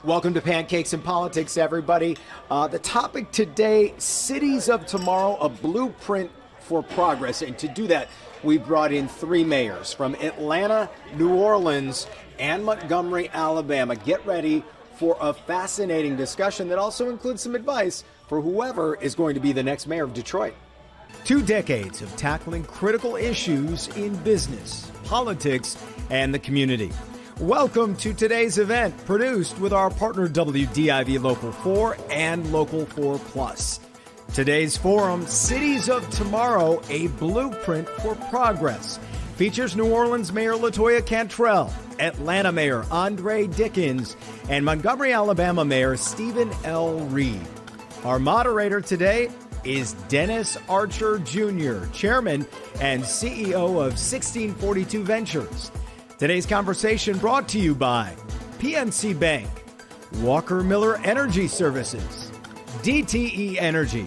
Welcome to Pancakes and Politics, everybody. The topic today, Cities of Tomorrow, a blueprint for progress. And to do that, we brought in three mayors from Atlanta, New Orleans, and Montgomery, Alabama. Get ready for a fascinating discussion that also includes some advice for whoever is going to be the next mayor of Detroit. 2 decades of tackling critical issues in business, politics, and the community. Welcome to today's event, produced with our partner WDIV Local 4 and Local 4 Plus. Today's forum, Cities of Tomorrow, a blueprint for progress, features New Orleans Mayor LaToya Cantrell, Atlanta Mayor Andre Dickens, and Montgomery, Alabama Mayor Stephen L. Reed. Our moderator today is Dennis Archer Jr., Chairman and CEO of 1642 Ventures. Today's conversation brought to you by PNC Bank, Walker Miller Energy Services, DTE Energy,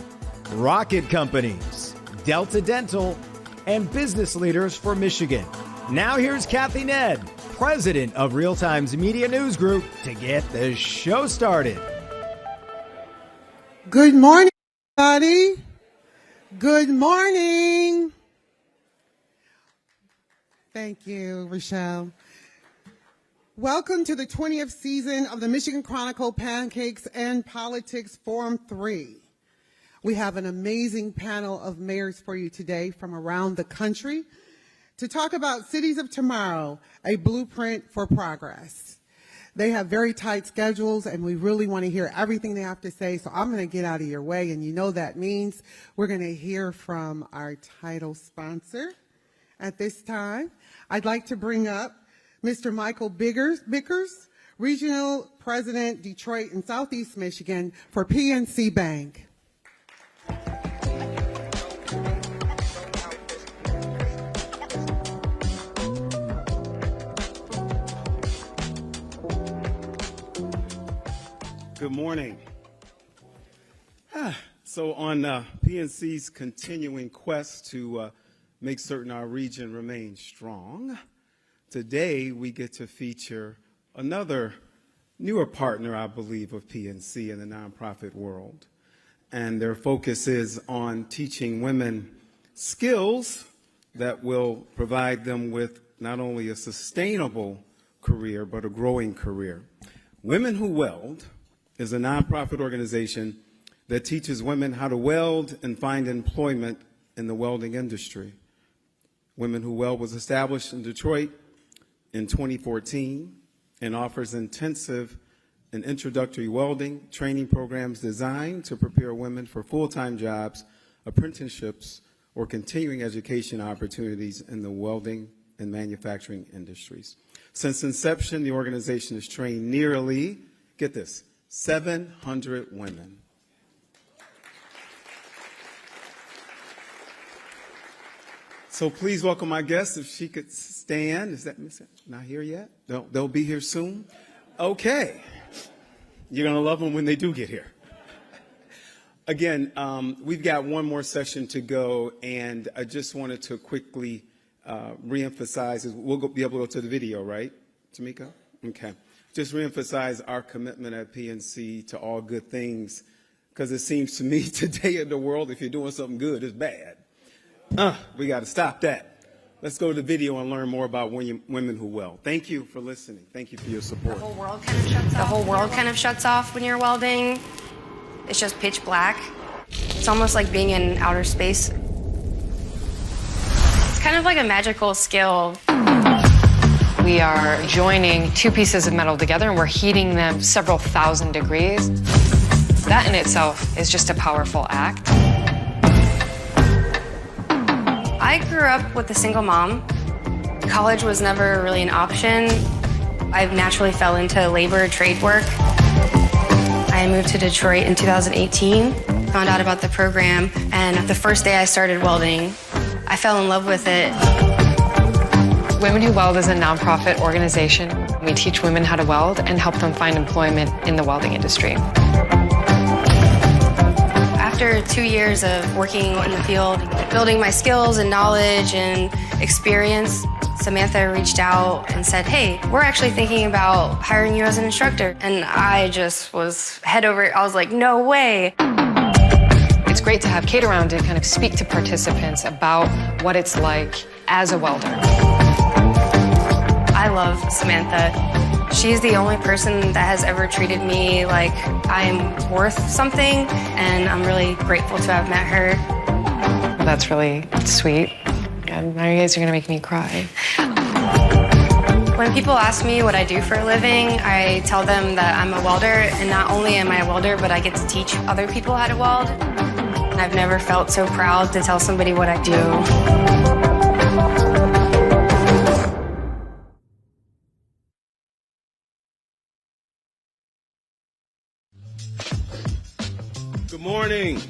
Rocket Companies, Delta Dental, and Business Leaders for Michigan. Now here's Kathy Ned, President of Real Times Media News Group, to get the show started. Good morning, everybody. Good morning. Thank you, Rochelle. Welcome to the 20th season of the Michigan Chronicle Pancakes and Politics Forum 3. We have an amazing panel of mayors for you today from around the country to talk about Cities of Tomorrow, a blueprint for progress. They have very tight schedules, and we really want to hear everything they have to say, so I'm going to get out of your way, and you know that means we're going to hear from our title sponsor. At this time, I'd like to bring up Mr. Michael Bickers, Regional President, Detroit and Southeast Michigan for PNC Bank. Good morning. So on PNC's continuing quest to make certain our region remains strong, today we get to feature another newer partner, I believe, of PNC in the nonprofit world. And their focus is on teaching women skills that will provide them with not only a sustainable career, but a growing career. Women Who Weld is a nonprofit organization that teaches women how to weld and find employment in the welding industry. Women Who Weld was established in Detroit in 2014 and offers intensive and introductory welding training programs designed to prepare women for full-time jobs, apprenticeships, or continuing education opportunities in the welding and manufacturing industries. Since inception, the organization has trained nearly, get this, 700 women. So please welcome our guests. If she could stand. Is that not here yet? They'll be here soon. Okay. You're going to love them when they do get here. Again, we've got one more session to go, and I just wanted to quickly reemphasize. We'll be able to go to the video, right, Tamika? Okay. Just reemphasize our commitment at PNC to all good things, because it seems to me today in the world, if you're doing something good, it's bad. We got to stop that. Let's go to the video and learn more about Women Who Weld. Thank you for listening. Thank you for your support. The whole world kind of shuts off when you're welding. It's just pitch black. It's almost like being in outer space. It's kind of like a magical skill. We are joining 2 pieces of metal together, and we're heating them several thousand degrees. That in itself is just a powerful act. I grew up with a single mom. College was never really an option. I naturally fell into labor trade work. I moved to Detroit in 2018, found out about the program, and the first day I started welding, I fell in love with it. Women Who Weld is a nonprofit organization. We teach women how to weld and help them find employment in the welding industry. After 2 years of working in the field, building my skills and knowledge and experience, Samantha reached out and said, hey, we're actually thinking about hiring you as an instructor. And I just was head over, I was like, no way. It's great to have Kate around to kind of speak to participants about what it's like as a welder. I love Samantha. She's the only person that has ever treated me like I'm worth something, and I'm really grateful to have met her. Well, that's really sweet. And now you guys are gonna make me cry. When people ask me what I do for a living, I tell them that I'm a welder, and not only am I a welder, but I get to teach other people how to weld. I've never felt so proud to tell somebody what I do. Good morning.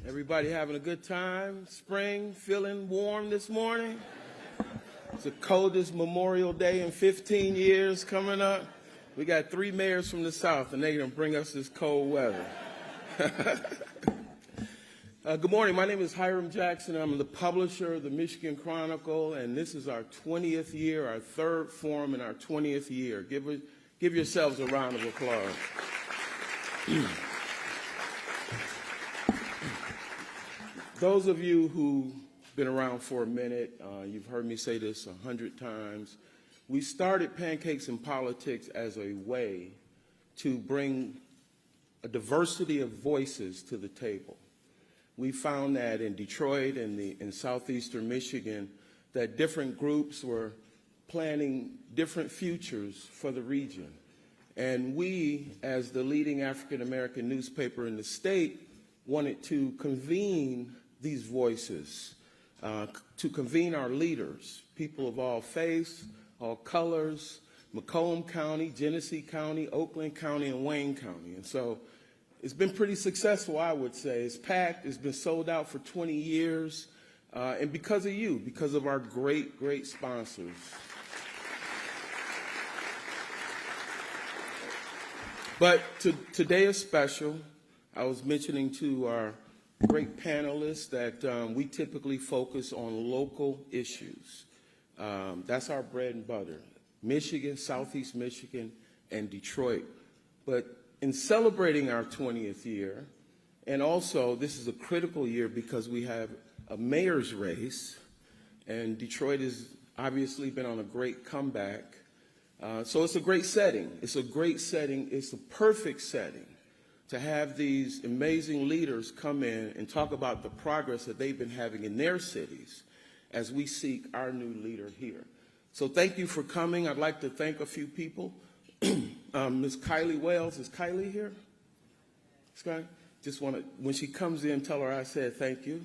Everybody having a good time? Spring, feeling warm this morning? It's the coldest Memorial Day in 15 years coming up. We got 3 mayors from the South, and they're going to bring us this cold weather. Good morning. My name is Hiram Jackson. I'm the publisher of the Michigan Chronicle, and this is our 20th year, our third forum in our 20th year. Give yourselves a round of applause. Those of you who've been around for a minute, you've heard me say this 100 times. We started Pancakes and Politics as a way to bring a diversity of voices to the table. We found that in Detroit and in southeastern Michigan, that different groups were planning different futures for the region. And we, as the leading African-American newspaper in the state, wanted to convene these voices, to convene our leaders, people of all faiths, all colors, Macomb County, Genesee County, Oakland County, and Wayne County. And so it's been pretty successful, I would say. It's packed. It's been sold out for 20 years. And because of you, because of our great, great sponsors. But today is special. I was mentioning to our great panelists that we typically focus on local issues. That's our bread and butter. Michigan, Southeast Michigan, and Detroit. But in celebrating our 20th year, and also this is a critical year because we have a mayor's race, and Detroit has obviously been on a great comeback. So it's a great setting. It's a great setting. It's a perfect setting to have these amazing leaders come in and talk about the progress that they've been having in their cities as we seek our new leader here. So thank you for coming. I'd like to thank a few people. Ms. Kylie Wales, is Kylie here? Sky? Just want to, when she comes in, tell her I said thank you.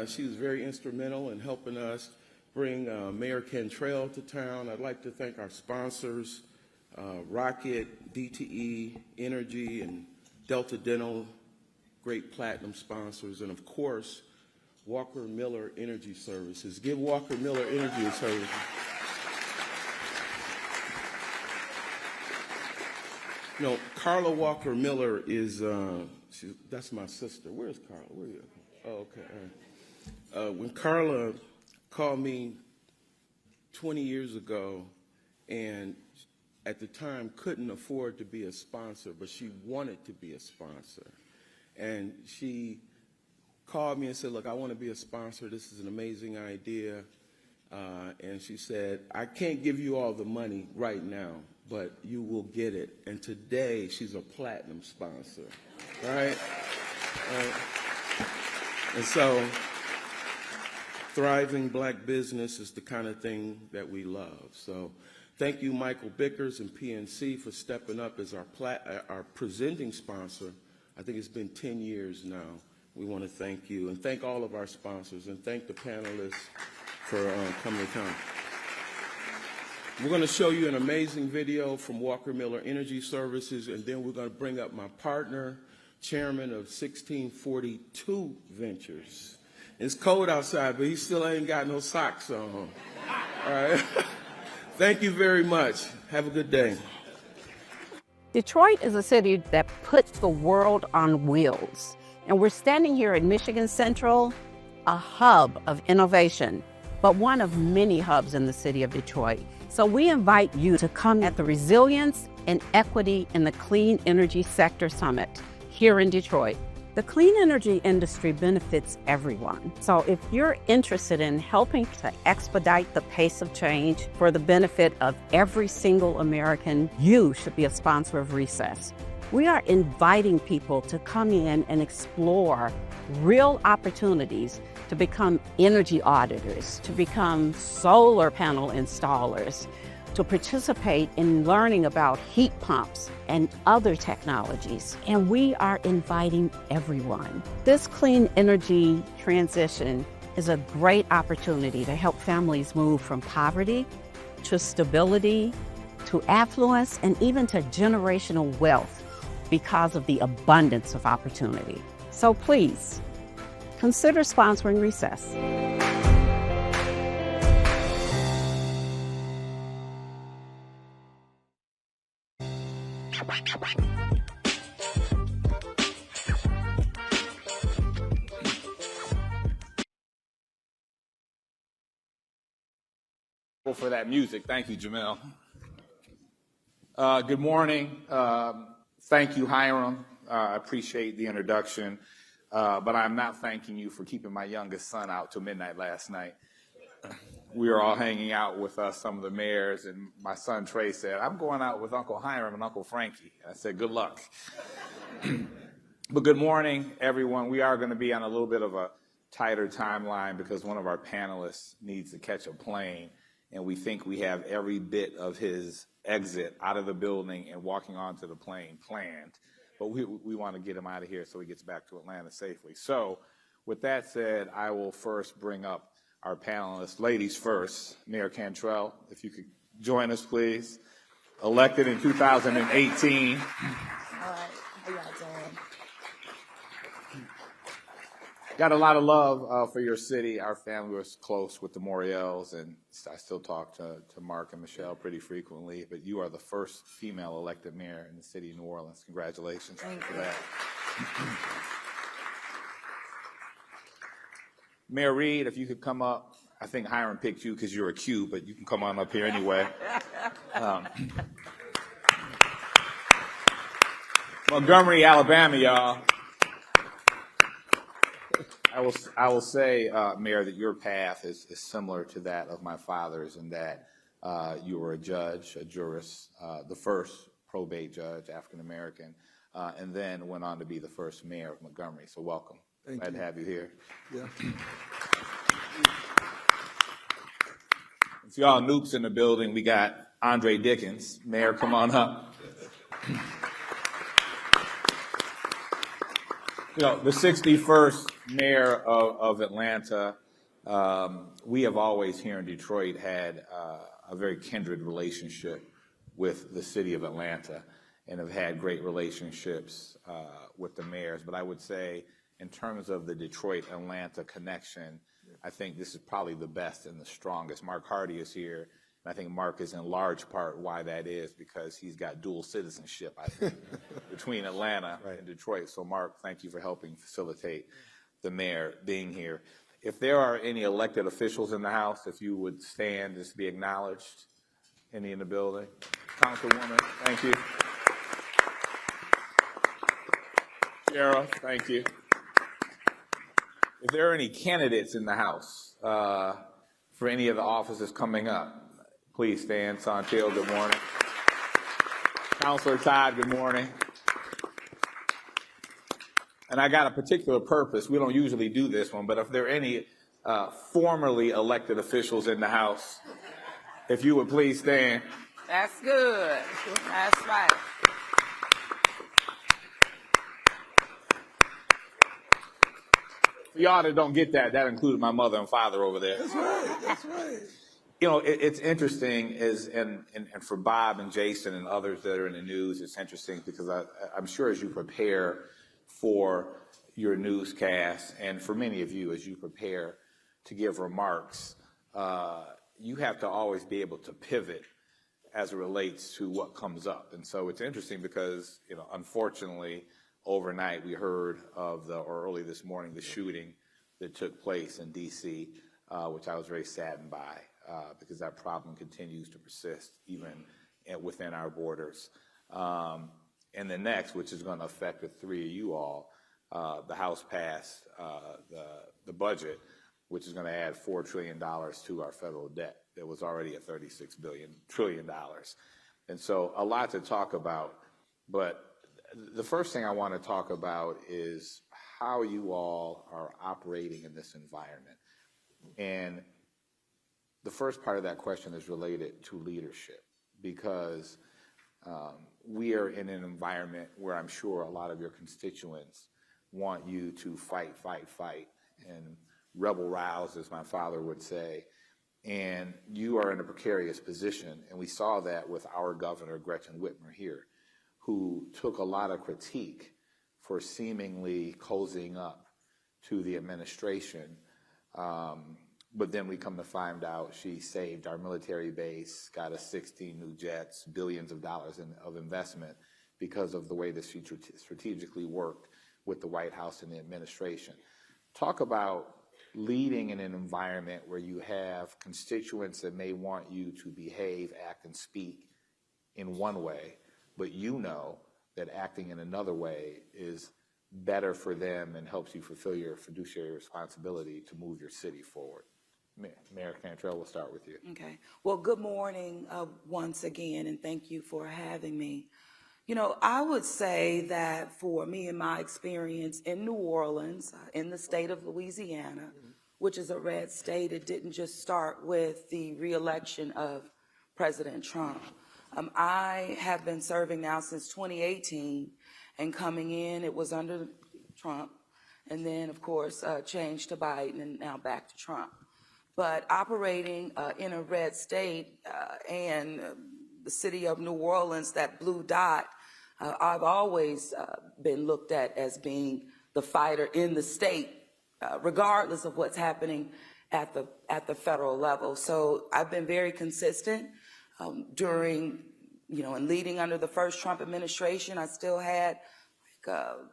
She was very instrumental in helping us bring Mayor Cantrell to town. I'd like to thank our sponsors, Rocket, DTE, Energy, and Delta Dental, great platinum sponsors, and of course, Walker Miller Energy Services. Give Walker Miller Energy Services. You know, Carla Walker Miller is, that's my sister. Where's Carla? Where are you? Oh, okay. All right. When Carla called me 20 years ago and at the time couldn't afford to be a sponsor, but she wanted to be a sponsor. And she called me and said, look, I want to be a sponsor. This is an amazing idea. And she said, I can't give you all the money right now, but you will get it. And today, she's a platinum sponsor, right? And so, thriving black business is the kind of thing that we love. So, thank you, Michael Bickers and PNC, for stepping up as our presenting sponsor. I think it's been 10 years now. We want to thank you, and thank all of our sponsors, and thank the panelists for coming to town. We're going to show you an amazing video from Walker Miller Energy Services, and then we're going to bring up my partner, chairman of 1642 Ventures. It's cold outside, but he still ain't got no socks on. All right. Thank you very much. Have a good day. Detroit is a city that puts the world on wheels. And we're standing here at Michigan Central, a hub of innovation. but one of many hubs in the city of Detroit. So we invite you to come at the Resilience and Equity in the Clean Energy Sector Summit here in Detroit. The clean energy industry benefits everyone. So if you're interested in helping to expedite the pace of change for the benefit of every single American, you should be a sponsor of Recess. We are inviting people to come in and explore real opportunities to become energy auditors, to become solar panel installers, to participate in learning about heat pumps and other technologies. And we are inviting everyone. This clean energy transition is a great opportunity to help families move from poverty to stability, to affluence, and even to generational wealth because of the abundance of opportunity. So please, consider sponsoring Recess. For that music. Thank you, Jamel. Good morning. Thank you, Hiram. I appreciate the introduction, but I'm not thanking you for keeping my youngest son out till midnight last night. We were all hanging out with some of the mayors, and my son Trey said, "I'm going out with Uncle Hiram and Uncle Frankie." I said, "Good luck." But good morning, everyone. We are going to be on a little bit of a tighter timeline because one of our panelists needs to catch a plane, and we think we have every bit of his exit out of the building and walking onto the plane planned. But we want to get him out of here so he gets back to Atlanta safely. So with that said, I will first bring up our panelists. Ladies first. Mayor Cantrell, if you could join us, please. Elected in 2018. All right, how y'all doing? Got a lot of love for your city. Our family was close with the Moriels, and I still talk to Mark and Michelle pretty frequently, but you are the first female elected mayor in the city of New Orleans. Congratulations for that. Mayor Reed, if you could come up. I think Hiram picked you because you're a Q, but you can come on up here anyway. Montgomery, Alabama, y'all. I will say, Mayor, that your path is similar to that of my father's in that you were a judge, a jurist, the first probate judge, African-American, and then went on to be the first mayor of Montgomery. So welcome. Glad to have you here. Yeah. If y'all noops in the building, we got Andre Dickens. Mayor, come on up. You know, the 61st mayor of Atlanta, we have always here in Detroit had a very kindred relationship with the city of Atlanta and have had great relationships with the mayors. But I would say in terms of the Detroit-Atlanta connection, I think this is probably the best and the strongest. Mark Hardy is here, and I think Mark is in large part why that is, because he's got dual citizenship, I think, between Atlanta and Detroit. So, Mark, thank you for helping facilitate the mayor being here. If there are any elected officials in the House, if you would stand just to be acknowledged. Any in the building? Councilwoman, thank you. Sheriff, thank you. If there are any candidates in the House for any of the offices coming up, please stand. Santil, good morning. Councilor Todd, good morning. And I got a particular purpose. We don't usually do this one, but if there are any formerly elected officials in the House, if you would please stand. That's good. That's right. For y'all that don't get that, that included my mother and father over there. That's right. That's right. You know, it's interesting, and for Bob and Jason and others that are in the news, it's interesting because I'm sure as you prepare for your newscast, and for many of you as you prepare to give remarks, you have to always be able to pivot as it relates to what comes up. And so it's interesting because, you know, unfortunately, overnight we heard of or early this morning, the shooting that took place in D.C. which I was very saddened by because that problem continues to persist even within our borders. And the next, which is going to affect the three of you all, the House passed the budget, which is going to add $4 trillion to our federal debt that was already at $36 trillion. And so a lot to talk about, but the first thing I want to talk about is how you all are operating in this environment. And the first part of that question is related to leadership, because we are in an environment where I'm sure a lot of your constituents want you to fight, and rebel rouse, as my father would say. And you are in a precarious position, and we saw that with our governor, Gretchen Whitmer here, who took a lot of critique for seemingly cozying up to the administration. But then we come to find out she saved our military base, got us 16 new jets, billions of dollars of investment because of the way that she strategically worked with the White House and the administration. Talk about leading in an environment where you have constituents that may want you to behave, act, and speak in one way, but you know that acting in another way is better for them and helps you fulfill your fiduciary responsibility to move your city forward. Mayor Cantrell, we'll start with you. Okay. Well, good morning once again, and thank you for having me. You know, I would say that for me and my experience in New Orleans, in the state of Louisiana, which is a red state, it didn't just start with the re-election of President Trump. I have been serving now since 2018, and coming in, it was under Trump, and then, of course, changed to Biden, and now back to Trump. But operating in a red state and the city of New Orleans, that blue dot, I've always been looked at as being the fighter in the state, regardless of what's happening at the federal level. So I've been very consistent during, and leading under the first Trump administration. I still had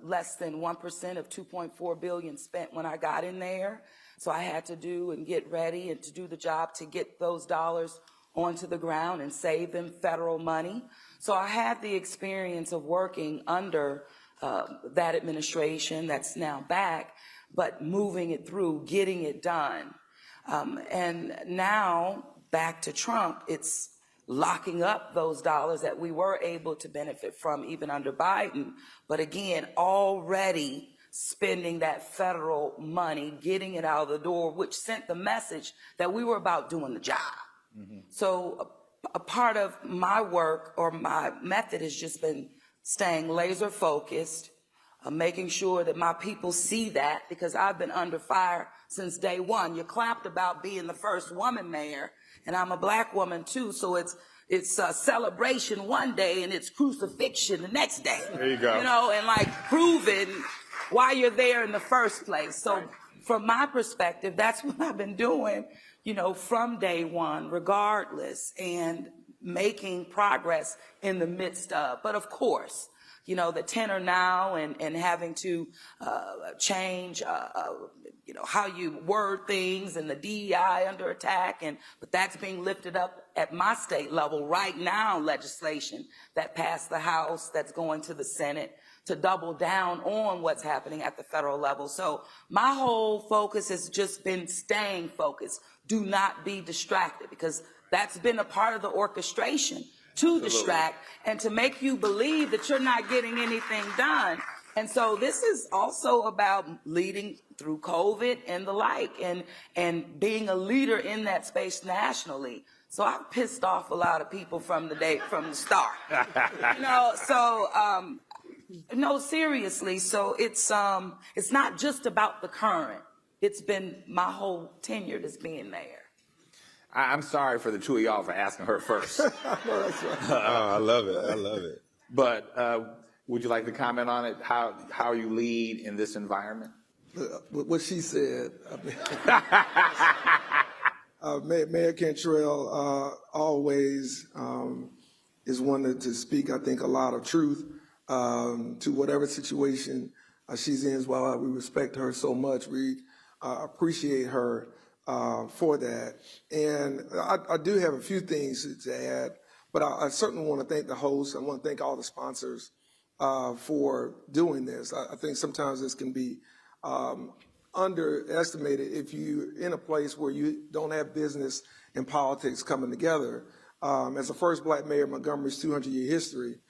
less than 1% of $2.4 billion spent when I got in there. So I had to do and get ready and to do the job to get those dollars onto the ground and save them federal money. So I had the experience of working under that administration that's now back, but moving it through, getting it done. And now back to Trump, it's locking up those dollars that we were able to benefit from even under Biden. But again, already spending that federal money, getting it out of the door, which sent the message that we were about doing the job. Mm-hmm. So a part of my work or my method has just been staying laser focused, making sure that my people see that, because I've been under fire since day one. You clapped about being the first woman mayor, and I'm a black woman too, so it's a celebration one day and it's crucifixion the next day. There you go. And like proving why you're there in the first place. So from my perspective, that's what I've been doing, from day one, regardless, and making progress in the midst of. But of course, the tenor now and having to change, how you word things, and the DEI under attack, but that's being lifted up at my state level right now, legislation that passed the House that's going to the Senate to double down on what's happening at the federal level. So my whole focus has just been staying focused. Do not be distracted, because that's been a part of the orchestration to distract and to make you believe that you're not getting anything done. And so this is also about leading through COVID and the like, and being a leader in that space nationally. So I've pissed off a lot of people from the start. No, seriously. So it's not just about the current. It's been my whole tenure as being there. I'm sorry for the two of y'all for asking her first. I love it. But would you like to comment on it? How you lead in this environment? What she said. Mayor Cantrell always is one to speak, I think, a lot of truth to whatever situation she's in. While we respect her so much, we appreciate her for that. And I do have a few things to add, but I certainly want to thank the host. I want to thank all the sponsors for doing this. I think sometimes this can be underestimated if you're in a place where you don't have business and politics coming together. As the first black mayor of Montgomery's 200-year history,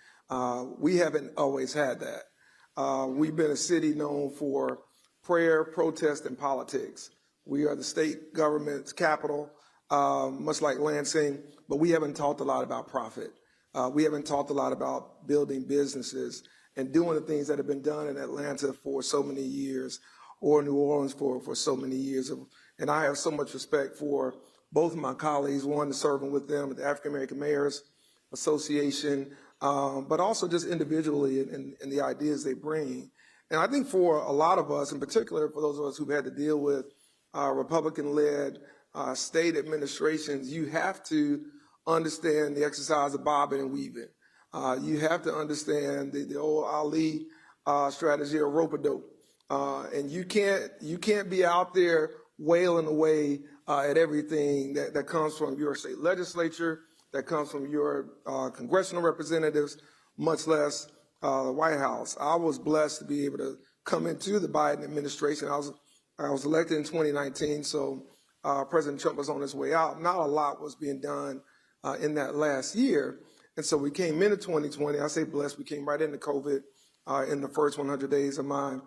we haven't always had that. We've been a city known for prayer, protest, and politics. We are the state government's capital, much like Lansing, but we haven't talked a lot about profit. We haven't talked a lot about building businesses and doing the things that have been done in Atlanta for so many years, or New Orleans for so many years. And I have so much respect for both of my colleagues, one serving with them at the African American Mayors Association, but also just individually and the ideas they bring. And I think for a lot of us, in particular for those of us who've had to deal with Republican-led state administrations, you have to understand the exercise of bobbing and weaving. You have to understand the old Ali strategy of rope-a-dope. And you can't be out there wailing away at everything that comes from your state legislature, that comes from your congressional representatives, much less the White House. I was blessed to be able to come into the Biden administration. I was elected in 2019, so President Trump was on his way out. Not a lot was being done in that last year. And so we came into 2020. I say blessed. We came right into COVID in the first 100 days of my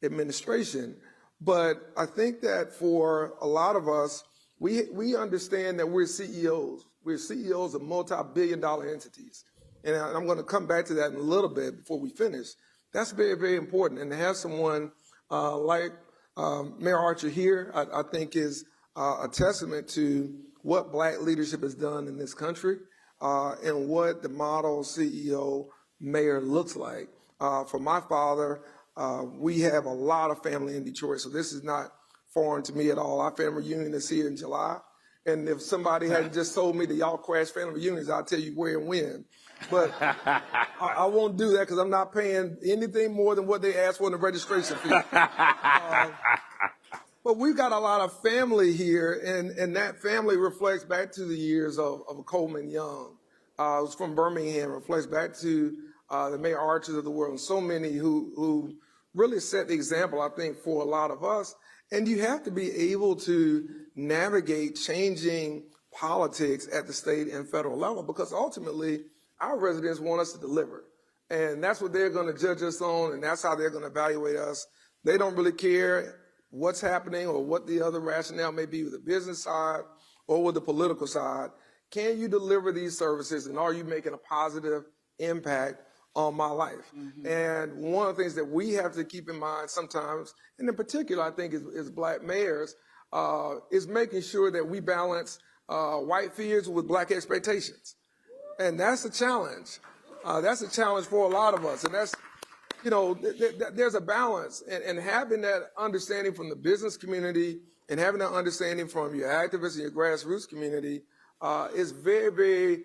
administration. But I think that for a lot of us, we understand that we're CEOs. We're CEOs of multi-billion-dollar entities. And I'm going to come back to that in a little bit before we finish. That's very, very important. And to have someone like Mayor Archer here, I think is a testament to what black leadership has done in this country and what the model CEO mayor looks like. For my father, we have a lot of family in Detroit, so this is not foreign to me at all. Our family reunion is here in July. And if somebody had just told me that y'all crash family reunions, I'll tell you where and when. But I won't do that because I'm not paying anything more than what they asked for in the registration fee. But we've got a lot of family here, and that family reflects back to the years of Coleman Young. Who's from Birmingham, reflects back to the Mayor Archers of the world, and so many who really set the example, I think, for a lot of us. And you have to be able to navigate changing politics at the state and federal level, because ultimately our residents want us to deliver. And that's what they're going to judge us on, and that's how they're going to evaluate us. They don't really care what's happening or what the other rationale may be with the business side or with the political side. Can you deliver these services, and are you making a positive impact on my life? Mm-hmm. And one of the things that we have to keep in mind sometimes, and in particular I think is black mayors, is making sure that we balance white fears with black expectations. And that's a challenge. That's a challenge for a lot of us. And that's, there's a balance. And having that understanding from the business community and having that understanding from your activists and your grassroots community is very, very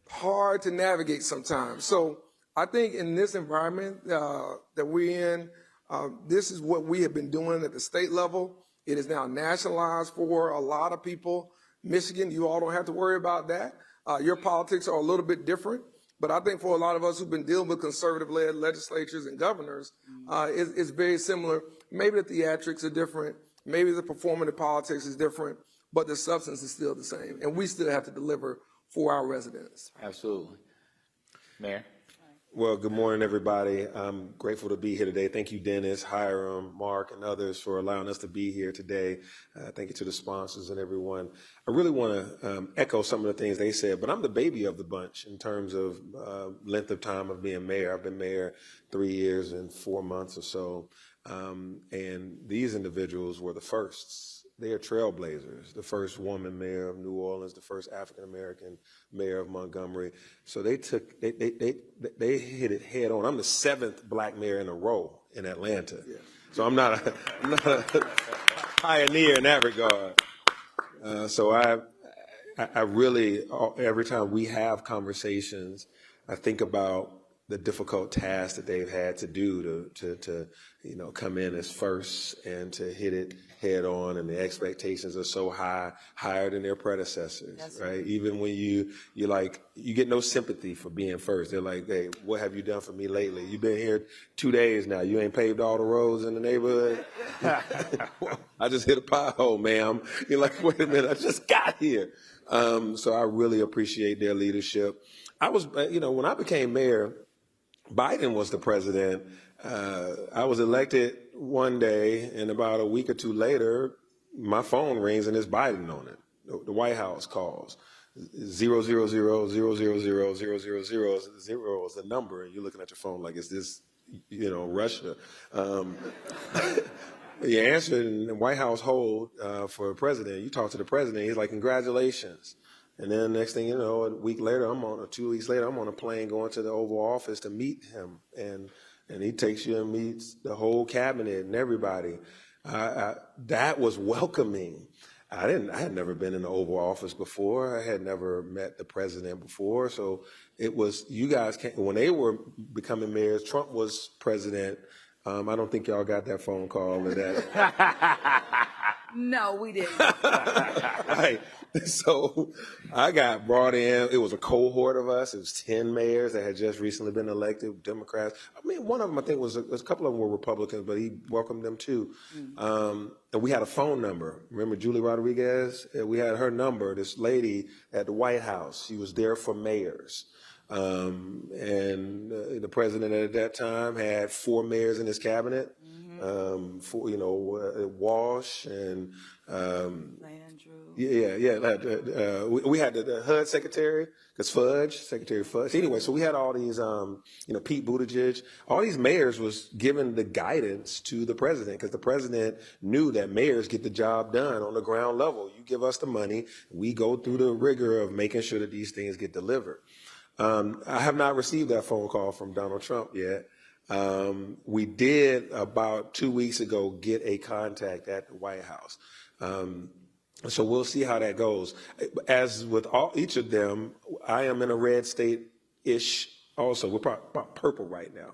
hard to navigate sometimes. So I think in this environment that we're in, this is what we have been doing at the state level. It is now nationalized for a lot of people. Michigan, you all don't have to worry about that. Your politics are a little bit different. But I think for a lot of us who've been dealing with conservative-led legislatures and governors, it's very similar. Maybe the theatrics are different. Maybe the performative politics is different. But the substance is still the same. And we still have to deliver for our residents. Absolutely. Mayor? Well, good morning, everybody. I'm grateful to be here today. Thank you, Dennis, Hiram, Mark, and others for allowing us to be here today. Thank you to the sponsors and everyone. I really want to echo some of the things they said, but I'm the baby of the bunch in terms of length of time of being mayor. I've been mayor 3 years and 4 months or so, and these individuals were the firsts. They are trailblazers, the first woman mayor of New Orleans, the first African-American mayor of Montgomery. So they hit it head on. I'm the 7th black mayor in a row in Atlanta. Yeah. So I'm not a pioneer in that regard. So I really, every time we have conversations, I think about the difficult task that they've had to do to come in as first and to hit it head on, and the expectations are so high, higher than their predecessors, yes, right? Even when you get no sympathy for being first. They're like, hey, what have you done for me lately? You've been here 2 days now. You ain't paved all the roads in the neighborhood. I just hit a pothole, ma'am. You're like, wait a minute, I just got here. So I really appreciate their leadership. I was, when I became mayor, Biden was the president. I was elected one day, and about a week or two later, my phone rings and it's Biden on it. The White House calls. 000000000 is the number, and you're looking at your phone like, is this, Russia? You answer it in the White House hold for a president. You talk to the president, he's like, congratulations. And then next thing you know, a week later, 2 weeks later, I'm on a plane going to the Oval Office to meet him. And he takes you and meets the whole cabinet and everybody. That was welcoming. I had never been in the Oval Office before. I had never met the president before. So it was, you guys when they were becoming mayors, Trump was president. I don't think y'all got that phone call or that. No, we didn't. Right. So I got brought in. It was a cohort of us. It was 10 mayors that had just recently been elected, Democrats. I mean, one of them, I think, was a couple of them were Republicans, but he welcomed them too. And we had a phone number. Remember Julie Rodriguez? We had her number, this lady at the White House. She was there for mayors. And the president at that time had 4 mayors in his cabinet. Walsh and we had the HUD secretary, Secretary Fudge. Anyway, so we had all these, Pete Buttigieg. All these mayors was giving the guidance to the president, because the president knew that mayors get the job done on the ground level. You give us the money, we go through the rigor of making sure that these things get delivered. I have not received that phone call from Donald Trump yet. We did about 2 weeks ago get a contact at the White House. So we'll see how that goes. As with each of them, I am in a red state-ish also. We're about purple right now.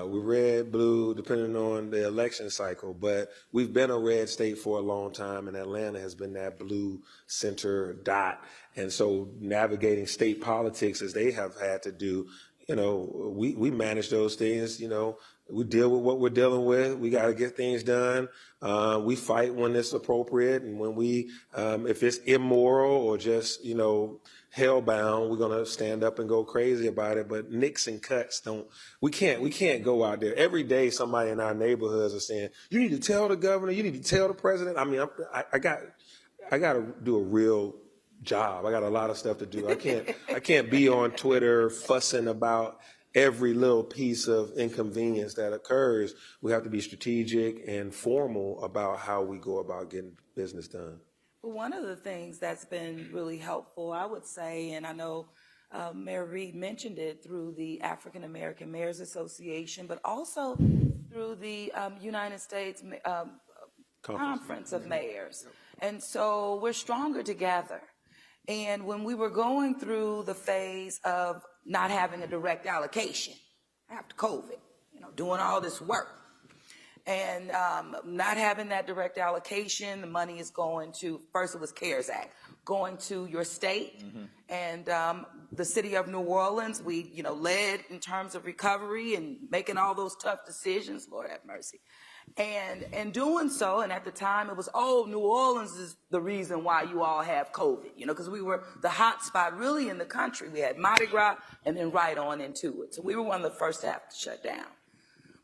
We're red, blue, depending on the election cycle, but we've been a red state for a long time, and Atlanta has been that blue center dot. And so navigating state politics, as they have had to do, we manage those things. We deal with what we're dealing with. We got to get things done. We fight when it's appropriate, and when if it's immoral or just, hellbound, we're gonna stand up and go crazy about it. But nicks and cuts we can't go out there. Every day somebody in our neighborhoods are saying, you need to tell the governor, you need to tell the president. I mean, I got to do a real job. I got a lot of stuff to do. I can't be on Twitter fussing about every little piece of inconvenience that occurs. We have to be strategic and formal about how we go about getting business done. Well, one of the things that's been really helpful, I would say, and I know Mayor Reed mentioned it, through the African American Mayors Association, but also through the United States Conference of Mayors. And so we're stronger together. And when we were going through the phase of not having a direct allocation after COVID, doing all this work, and not having that direct allocation, the money is going to, first it was CARES Act, going to your state. And the city of New Orleans, we led in terms of recovery and making all those tough decisions, Lord have mercy. And doing so, and at the time it was, New Orleans is the reason why you all have COVID, because we were the hot spot really in the country. We had Mardi Gras and then right on into it. So we were one of the first to have to shut down.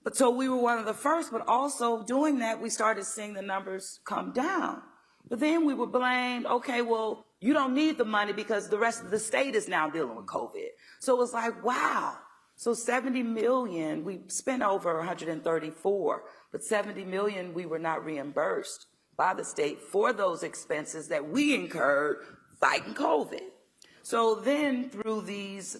But so we were one of the first, but also doing that, we started seeing the numbers come down. But then we were blamed, okay, well, you don't need the money because the rest of the state is now dealing with COVID. So it was like, wow. So 70 million, we spent over 134, but 70 million we were not reimbursed by the state for those expenses that we incurred fighting COVID. So then through these,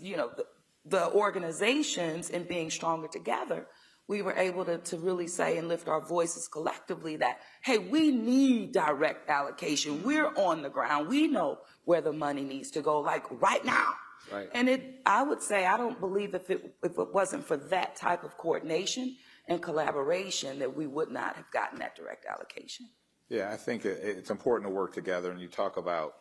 the organizations and being stronger together, we were able to really say and lift our voices collectively that, hey, we need direct allocation. We're on the ground. We know where the money needs to go, like right now. Right. And I would say, I don't believe if it wasn't for that type of coordination and collaboration that we would not have gotten that direct allocation. Yeah, I think it's important to work together, and you talk about,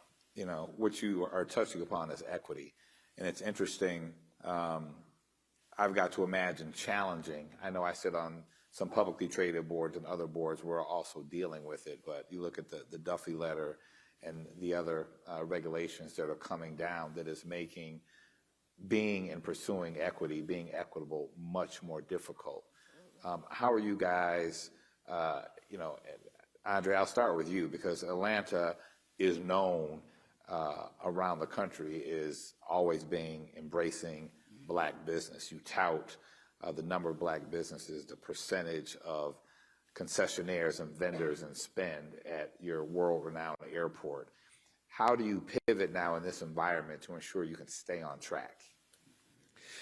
what you are touching upon is equity. And it's interesting, I've got to imagine challenging. I know I sit on some publicly traded boards and other boards where we're also dealing with it, but you look at the Duffy letter and the other regulations that are coming down that is making being and pursuing equity, being equitable, much more difficult. How are you guys, Andre, I'll start with you, because Atlanta is known around the country is always embracing black business. You tout the number of black businesses, the percentage of concessionaires and vendors and spend at your world-renowned airport. How do you pivot now in this environment to ensure you can stay on track?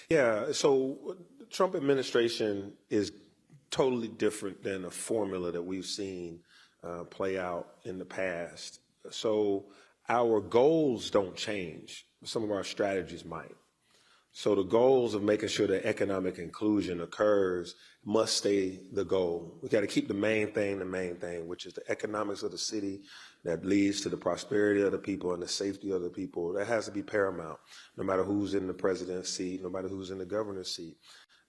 Yeah, so the Trump administration is totally different than a formula that we've seen play out in the past. So our goals don't change. Some of our strategies might. So the goals of making sure that economic inclusion occurs must stay the goal. We got to keep the main thing, which is the economics of the city that leads to the prosperity of the people and the safety of the people. That has to be paramount, no matter who's in the president's seat, no matter who's in the governor's seat.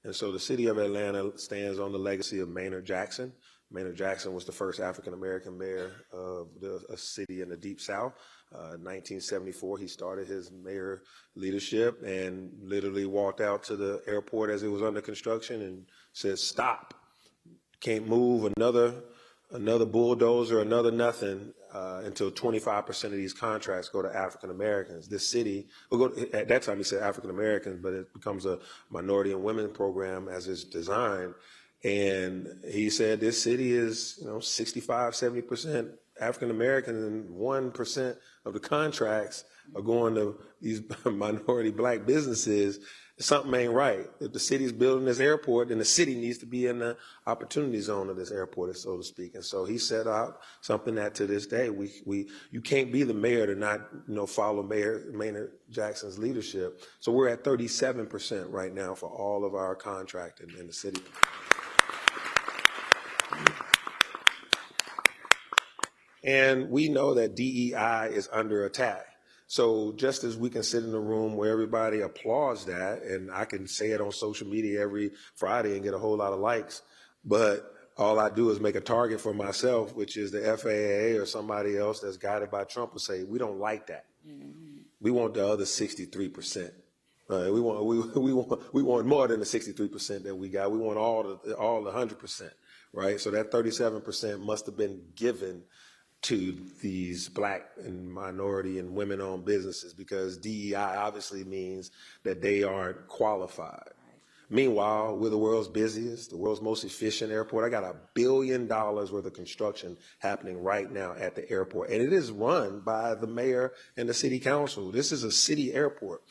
And so the city of Atlanta stands on the legacy of Maynard Jackson. Maynard Jackson was the first African-American mayor of a city in the Deep South. 1974, he started his mayor leadership and literally walked out to the airport as it was under construction and said, "Stop! Can't move another bulldozer, another nothing until 25% of these contracts go to African Americans." This city, at that time he said African Americans, but it becomes a minority and women program as it's designed. And he said this city is, 65, 70% African American, and 1% of the contracts are going to these minority black businesses. Something ain't right. If the city's building this airport, then the city needs to be in the opportunity zone of this airport, so to speak. And so he set out something that to this day, you can't be the mayor to not, follow Maynard Jackson's leadership. So we're at 37% right now for all of our contracting in the city. And we know that DEI is under attack. So just as we can sit in a room where everybody applauds that, and I can say it on social media every Friday and get a whole lot of likes, but all I do is make a target for myself, which is the FAA or somebody else that's guided by Trump will say, we don't like that. Mm-hmm. We want the other 63%. We want more than the 63% that we got. We want all the 100%, right? So that 37% must have been given to these black and minority and women-owned businesses, because DEI obviously means that they aren't qualified. Right. Meanwhile, we're the world's busiest, the world's most efficient airport. I got $1 billion worth of construction happening right now at the airport, and it is run by the mayor and the city council. This is a city airport.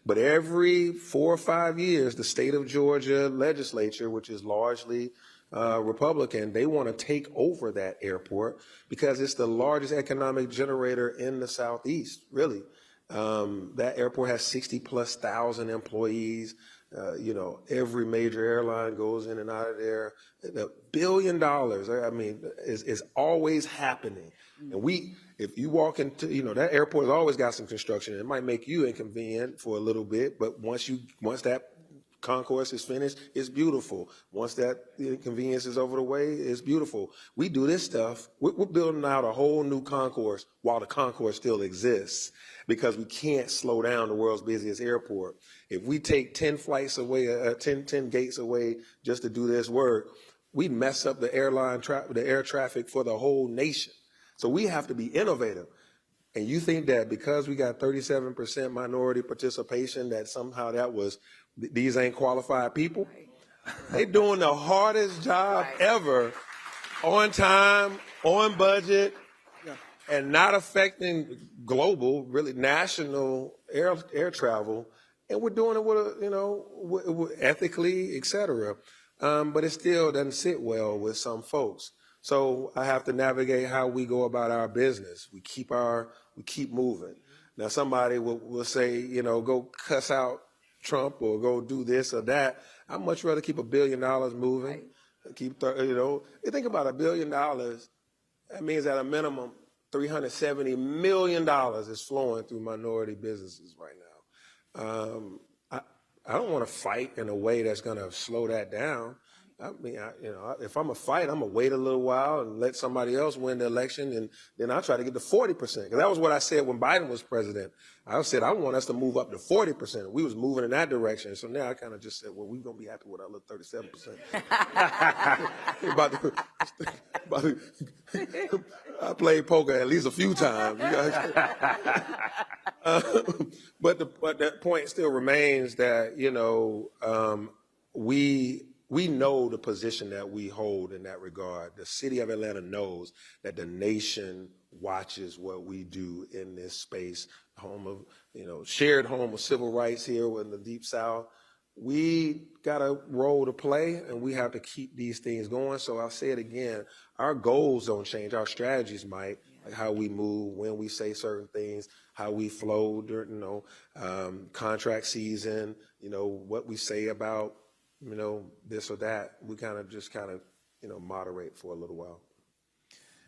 But every 4 or 5 years, the state of Georgia legislature, which is largely Republican, they want to take over that airport because it's the largest economic generator in the Southeast, really. That airport has 60,000+ employees. Every major airline goes in and out of there. $1 billion, I mean, is always happening. And if you walk into, that airport has always got some construction. It might make you inconvenient for a little bit, but once that concourse is finished, it's beautiful. Once that inconvenience is over the way, it's beautiful. We do this stuff. We're building out a whole new concourse while the concourse still exists, because we can't slow down the world's busiest airport. If we take 10 flights away, 10 gates away just to do this work, we mess up the air traffic for the whole nation. So we have to be innovative. And you think that because we got 37% minority participation, that somehow these ain't qualified people? Right. They're doing the hardest job ever, on time, on budget, and not affecting global, really national air travel. And we're doing it with ethically, et cetera. But it still doesn't sit well with some folks. So I have to navigate how we go about our business. We keep moving. Now, somebody will say, you know, go cuss out Trump or go do this or that. I'd much rather keep $1 billion moving. Keep, you know, you think about $1 billion, that means at a minimum $370 million is flowing through minority businesses right now. I don't want to fight in a way that's going to slow that down. I mean, you know, if I'm a fight, I'm gonna wait a little while and let somebody else win the election, and then I'll try to get to 40%. Because that was what I said when Biden was president. I said I want us to move up to 40%. We was moving in that direction. So now I kind of just said, well, we're gonna be happy with our little 37%. I played poker at least a few times. But that point still remains that, you know, we know the position that we hold in that regard. The city of Atlanta knows that the nation watches what we do in this space, home of, you know, shared home of civil rights here in the Deep South. We got a role to play, and we have to keep these things going. So I'll say it again, our goals don't change. Our strategies might, like how we move, when we say certain things, how we flow during, you know, contract season, you know, what we say about, you know, this or that. We kind of, you know, moderate for a little while.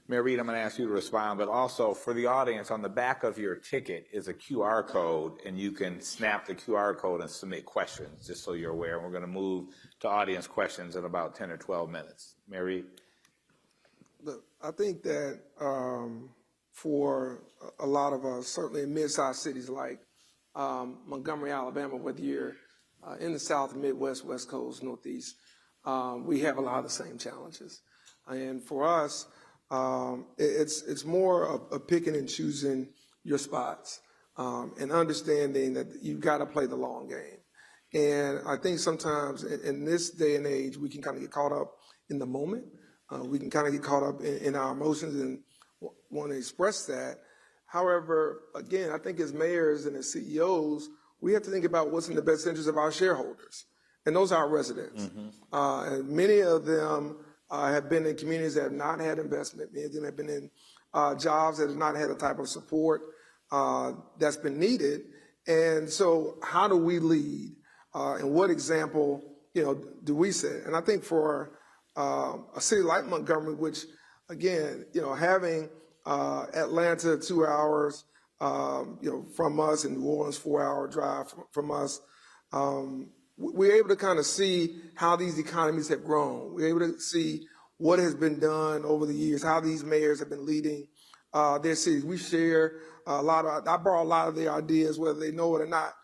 Mayor Reed, I'm going to ask you to respond, but also for the audience, on the back of your ticket is a QR code, and you can snap the QR code and submit questions, just so you're aware. And we're going to move to audience questions in about 10 or 12 minutes. Mayor Reed? Look, I think that for a lot of us, certainly in mid-sized cities like Montgomery, Alabama, whether you're in the South, Midwest, West Coast, Northeast, we have a lot of the same challenges. And for us, it's more of picking and choosing your spots and understanding that you've got to play the long game. And I think sometimes in this day and age, we can kind of get caught up in the moment. We can kind of get caught up in our emotions and want to express that. However, again, I think as mayors and as CEOs, we have to think about what's in the best interest of our shareholders, and those are our residents. And many of them have been in communities that have not had investment. Many of them have been in jobs that have not had the type of support that's been needed. And so how do we lead? And what example, you know, do we set? And I think for a city like Montgomery, which, again, you know, having Atlanta 2 hours, you know, from us, and New Orleans 4-hour drive from us, we're able to kind of see how these economies have grown. We're able to see what has been done over the years, how these mayors have been leading their cities. We share a lot of, I borrow a lot of their ideas, whether they know it or not,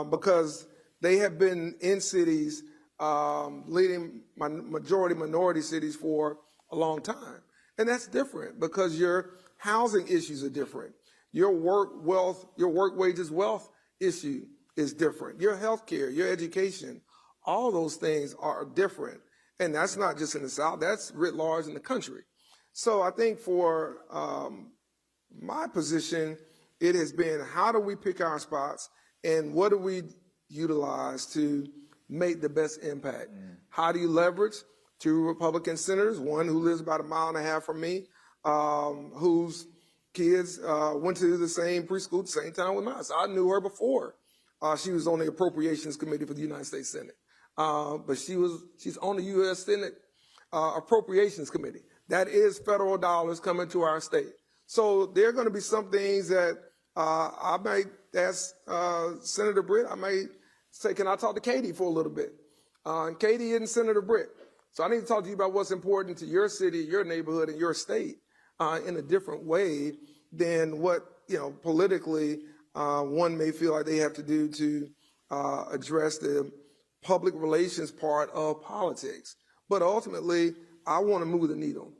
because they have been in cities leading majority minority cities for a long time. And that's different because your housing issues are different. Your work wages wealth issue is different. Your health care, your education, all those things are different. And that's not just in the South, that's writ large in the country. So I think for my position, it has been how do we pick our spots and what do we utilize to make the best impact? How do you leverage 2 Republican senators, one who lives about 1.5 miles from me, whose kids went to the same preschool at the same time with us. I knew her before. She was on the Appropriations Committee for the United States Senate. But she's on the U.S. Senate Appropriations Committee. That is federal dollars coming to our state. So there are going to be some things that I might ask Senator Britt. I might say, can I talk to Katie for a little bit? And Katie isn't Senator Britt. So I need to talk to you about what's important to your city, your neighborhood, and your state in a different way than what, you know, politically one may feel like they have to do to address the public relations part of politics. But ultimately, I want to move the needle.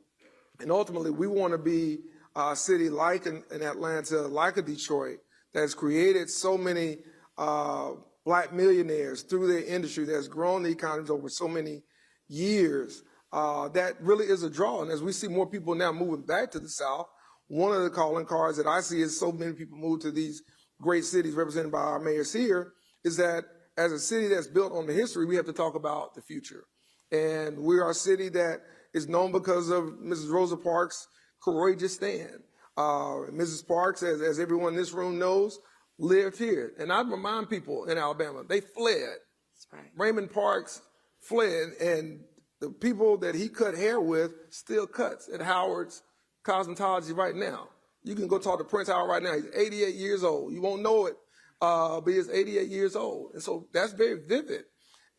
And ultimately, we want to be a city like in Atlanta, like a Detroit, that has created so many black millionaires through their industry, that has grown the economies over so many years. That really is a draw. And as we see more people now moving back to the South, one of the calling cards that I see is so many people move to these great cities represented by our mayors here, is that as a city that's built on the history, we have to talk about the future. And we are a city that is known because of Mrs. Rosa Parks' courageous stand. Mrs. Parks, as everyone in this room knows, lived here. And I remind people in Alabama, they fled. That's right. Raymond Parks fled, and the people that he cut hair with still cuts at Howard's Cosmetology right now. You can go talk to Prince Howard right now. He's 88 years old. You won't know it, but he's 88 years old. And so that's very vivid.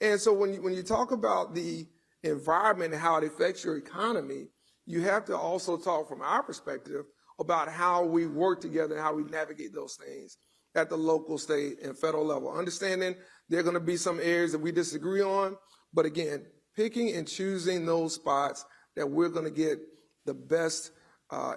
And so when you talk about the environment and how it affects your economy, you have to also talk from our perspective about how we work together and how we navigate those things at the local, state, and federal level. Understanding there are going to be some areas that we disagree on, but again, picking and choosing those spots that we're going to get the best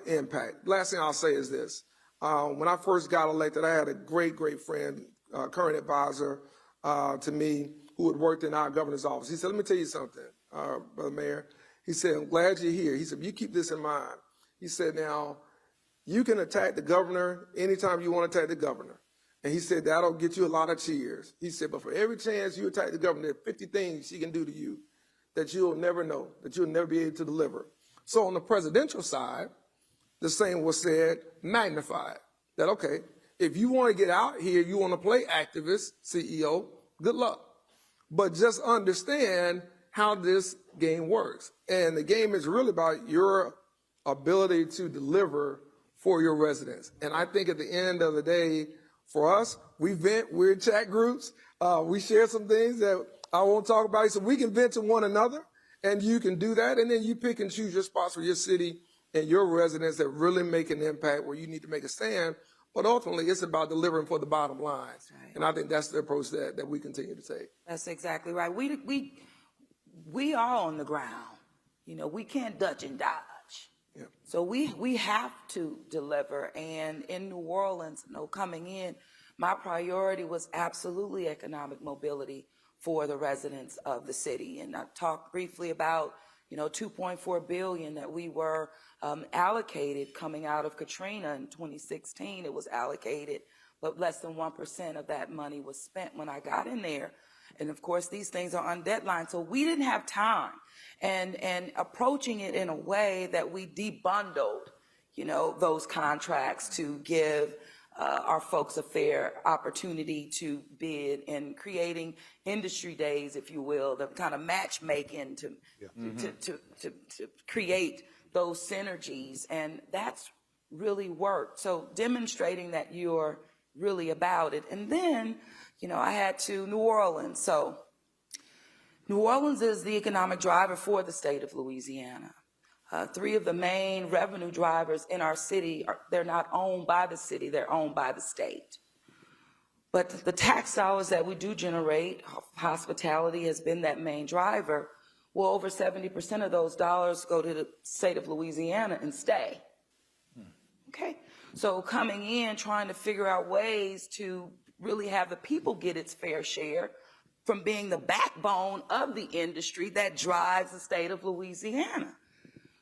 impact. Last thing I'll say is this. When I first got elected, I had a great, great friend, current advisor to me, who had worked in our governor's office. He said, let me tell you something, Brother Mayor. He said, I'm glad you're here. He said, you keep this in mind. He said, now, you can attack the governor anytime you want to attack the governor. And he said, that'll get you a lot of cheers. He said, but for every chance you attack the governor, there are 50 things she can do to you that you'll never know, that you'll never be able to deliver. So on the presidential side, the same was said, magnified. That, okay, if you want to get out here, you want to play activist, CEO, good luck. But just understand how this game works. And the game is really about your ability to deliver for your residents. And I think at the end of the day, for us, we vent, we're in chat groups, we share some things that I won't talk about, so we can vent to one another, and you can do that, and then you pick and choose your spots for your city and your residents that really make an impact where you need to make a stand. But ultimately, it's about delivering for the bottom line. Right. And I think that's the approach that we continue to take. That's exactly right. We are on the ground. You know, we can't dodge and dodge. Yeah. So we have to deliver. And in New Orleans, you know, coming in, my priority was absolutely economic mobility for the residents of the city. And I talked briefly about, you know, $2.4 billion that we were allocated coming out of Katrina in 2016. It was allocated, but less than 1% of that money was spent when I got in there. And of course, these things are on deadline, so we didn't have time. And approaching it in a way that we debundled, you know, those contracts to give our folks a fair opportunity to bid, and creating industry days, if you will, the kind of matchmaking to create those synergies, and that's really worked. So demonstrating that you're really about it. And then, you know, I had to New Orleans. So New Orleans is the economic driver for the state of Louisiana. Three of the main revenue drivers in our city, they're not owned by the city, they're owned by the state. But the tax dollars that we do generate, hospitality has been that main driver. Well, over 70% of those dollars go to the state of Louisiana and stay. Okay, so coming in, trying to figure out ways to really have the people get its fair share from being the backbone of the industry that drives the state of Louisiana.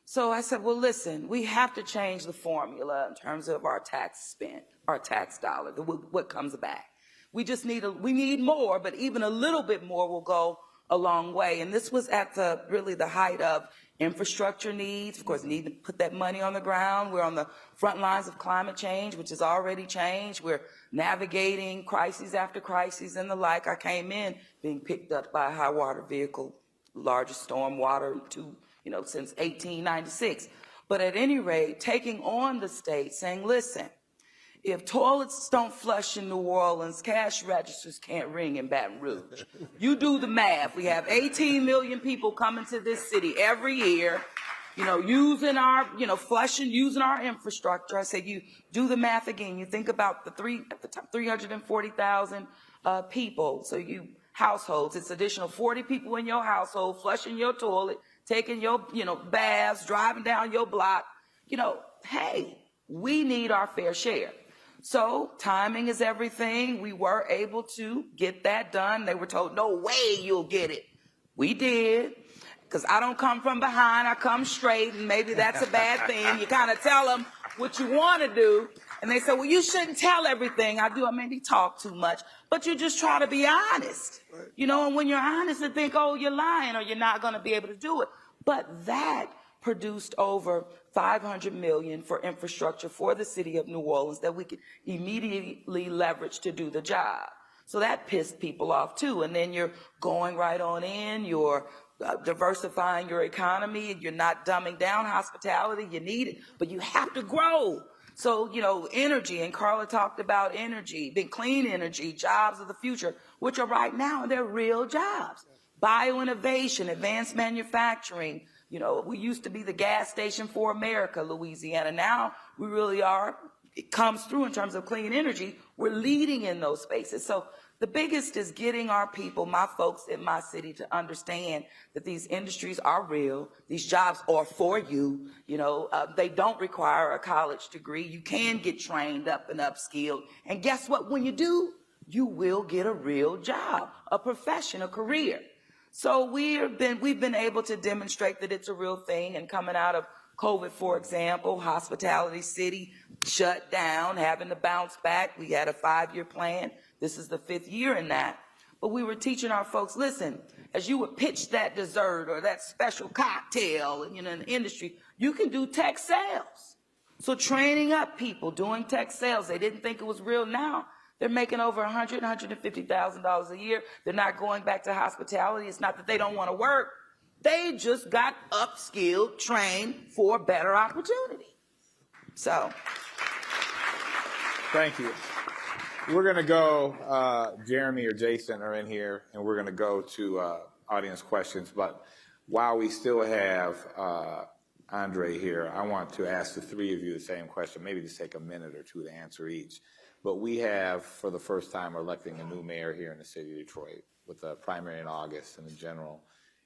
So I said, well, listen, we have to change the formula in terms of our tax spend, our tax dollar, what comes back. We just we need more, but even a little bit more will go a long way. And this was at really the height of infrastructure needs. Of course, need to put that money on the ground. We're on the front lines of climate change, which has already changed. We're navigating crises after crises and the like. I came in being picked up by a high water vehicle, largest storm water since 1896. But at any rate, taking on the state, saying, listen, if toilets don't flush in New Orleans, cash registers can't ring in Baton Rouge. You do the math. We have 18 million people coming to this city every year, using our, flushing, using our infrastructure. I say, you do the math again. You think about the 340,000 people. So households, it's additional 40 people in your household, flushing your toilet, taking your, baths, driving down your block. Hey, we need our fair share. So timing is everything. We were able to get that done. They were told, no way you'll get it. We did, because I don't come from behind. I come straight, and maybe that's a bad thing. You kind of tell them what you want to do, and they say, well, you shouldn't tell everything. I maybe talk too much, but you just try to be honest. And when you're honest, they think, oh, you're lying or you're not going to be able to do it. But that produced over $500 million for infrastructure for the city of New Orleans that we could immediately leverage to do the job. So that pissed people off too. And then you're going right on in, you're diversifying your economy, you're not dumbing down hospitality, you need it, but you have to grow. So, you know, energy, and Carla talked about energy, big clean energy, jobs of the future, which are right now, they're real jobs. Bioinnovation, advanced manufacturing. You know, we used to be the gas station for America, Louisiana. Now we really are. It comes through in terms of clean energy. We're leading in those spaces. So the biggest is getting our people, my folks in my city, to understand that these industries are real. These jobs are for you. You know, they don't require a college degree. You can get trained up and upskilled. And guess what? When you do, you will get a real job, a profession, a career. So we've been able to demonstrate that it's a real thing. And coming out of COVID, for example, hospitality city shut down, having to bounce back. We had a 5-year plan. This is the 5th year in that. But we were teaching our folks, listen, as you would pitch that dessert or that special cocktail, you know, in the industry, you can do tech sales. So training up people doing tech sales, they didn't think it was real. Now they're making over $100,000, $150,000 a year. They're not going back to hospitality. It's not that they don't want to work. They just got upskilled, trained for better opportunity. So. Thank you. We're going to go, Jeremy or Jason are in here, and we're going to go to audience questions. But while we still have Andre here, I want to ask the three of you the same question, maybe just take a minute or two to answer each. But we have, for the first time, are electing a new mayor here in the city of Detroit, with a primary in August and a general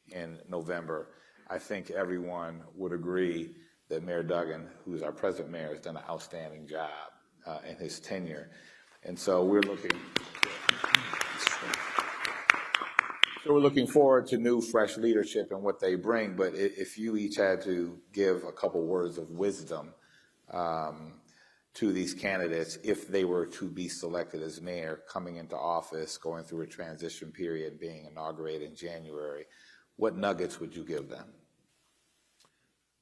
in November. I think everyone would agree that Mayor Duggan, who's our present mayor, has done an outstanding job in his tenure. And so we're looking forward to new, fresh leadership and what they bring. But if you each had to give a couple words of wisdom to these candidates, if they were to be selected as mayor, coming into office, going through a transition period, being inaugurated in January, what nuggets would you give them?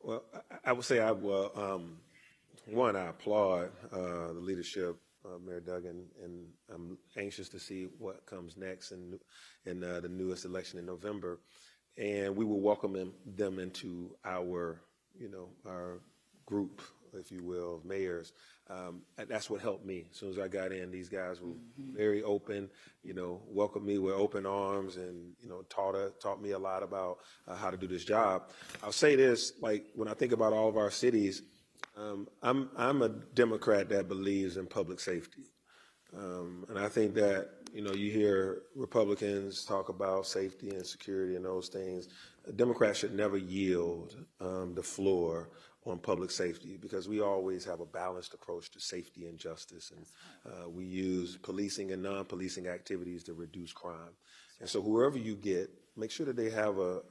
Well, I would say I applaud the leadership of Mayor Duggan, and I'm anxious to see what comes next in the newest election in November. And we will welcome them into our group, if you will, of mayors. That's what helped me. As soon as I got in, these guys were very open, welcomed me with open arms, and taught me a lot about how to do this job. I'll say this, like when I think about all of our cities, I'm a Democrat that believes in public safety, and I think that you hear Republicans talk about safety and security and those things. Democrats should never yield the floor on public safety, because we always have a balanced approach to safety and justice, and we use policing and non-policing activities to reduce crime. And so whoever you get, make sure that they have a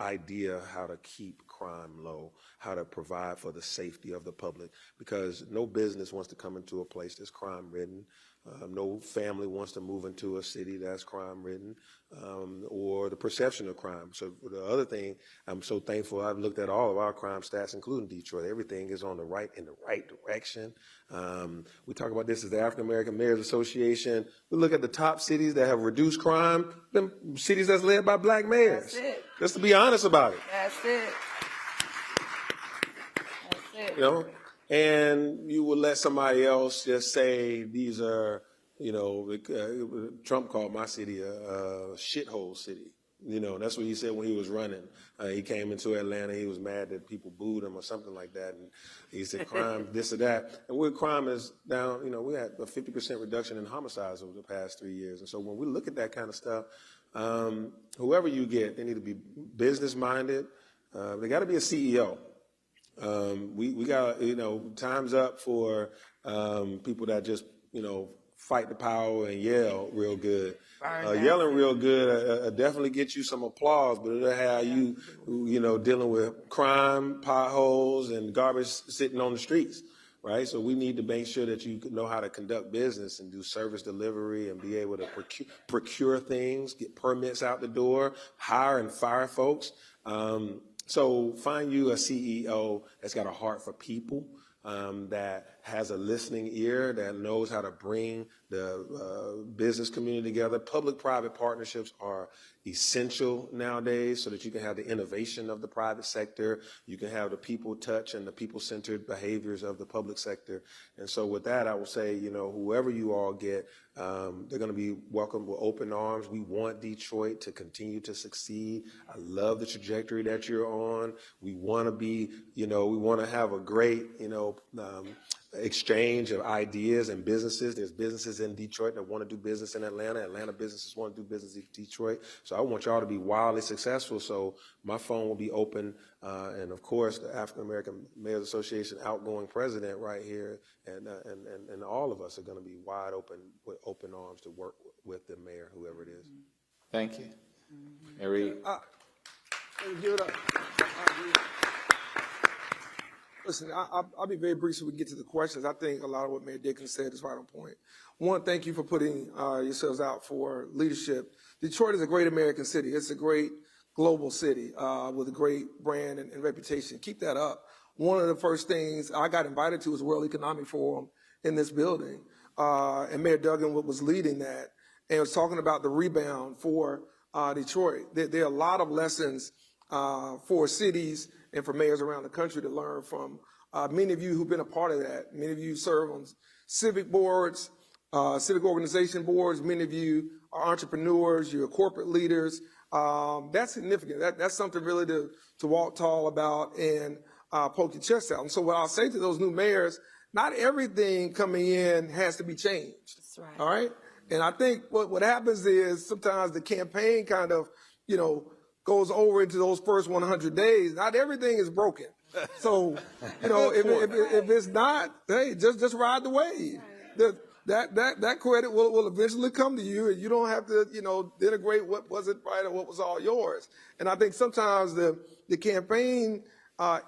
idea how to keep crime low, how to provide for the safety of the public, because no business wants to come into a place that's crime-ridden. No family wants to move into a city that's crime-ridden, or the perception of crime. So the other thing, I'm so thankful, I've looked at all of our crime stats, including Detroit. Everything is in the right direction. We talk about this as the African American Mayors Association. We look at the top cities that have reduced crime, them cities that's led by black mayors. That's it. Just to be honest about it. That's it. That's it. And you will let somebody else just say these are, Trump called my city a shithole city. That's what he said when he was running. He came into Atlanta, he was mad that people booed him or something like that. And he said crime, this or that. And where crime is down, we had a 50% reduction in homicides over the past 3 years. And so when we look at that kind of stuff, whoever you get, they need to be business minded. They got to be a CEO. We got, time's up for people that just, fight the power and yell real good. Yelling real good definitely get you some applause, but it'll have you, dealing with crime, potholes, and garbage sitting on the streets, right? So we need to make sure that you know how to conduct business and do service delivery and be able to procure things, get permits out the door, hire and fire folks. So find you a CEO that's got a heart for people, that has a listening ear, that knows how to bring the business community together. Public-private partnerships are essential nowadays so that you can have the innovation of the private sector, you can have the people touch and the people-centered behaviors of the public sector. And so with that, I will say, whoever you all get, they're going to be welcomed with open arms. We want Detroit to continue to succeed. I love the trajectory that you're on. We want to be, we want to have a great, exchange of ideas and businesses. There's businesses in Detroit that want to do business in Atlanta. Atlanta businesses want to do business in Detroit. So I want y'all to be wildly successful. So my phone will be open. And of course, the African American Mayors Association outgoing president right here, and all of us are going to be wide open with open arms to work with the mayor, whoever it is. Thank you. Mary. Give it up. Listen, I'll be very brief so we can get to the questions. I think a lot of what Mayor Dickens said is right on point. One, thank you for putting yourselves out for leadership. Detroit is a great American city. It's a great global city with a great brand and reputation. Keep that up. One of the first things I got invited to was World Economic Forum in this building, and Mayor Duggan was leading that and was talking about the rebound for Detroit. There are a lot of lessons for cities and for mayors around the country to learn from. Many of you who've been a part of that, many of you serve on civic boards, civic organization boards, many of you are entrepreneurs, you're corporate leaders. That's significant. That's something really to walk tall about and poke your chest out. And so what I'll say to those new mayors, not everything coming in has to be changed. That's right. All right? And I think what happens is sometimes the campaign kind of, goes over into those first 100 days. Not everything is broken. So, if it's not, hey, just ride the wave. That credit will eventually come to you, and you don't have to, denigrate what wasn't right or what was all yours. And I think sometimes the campaign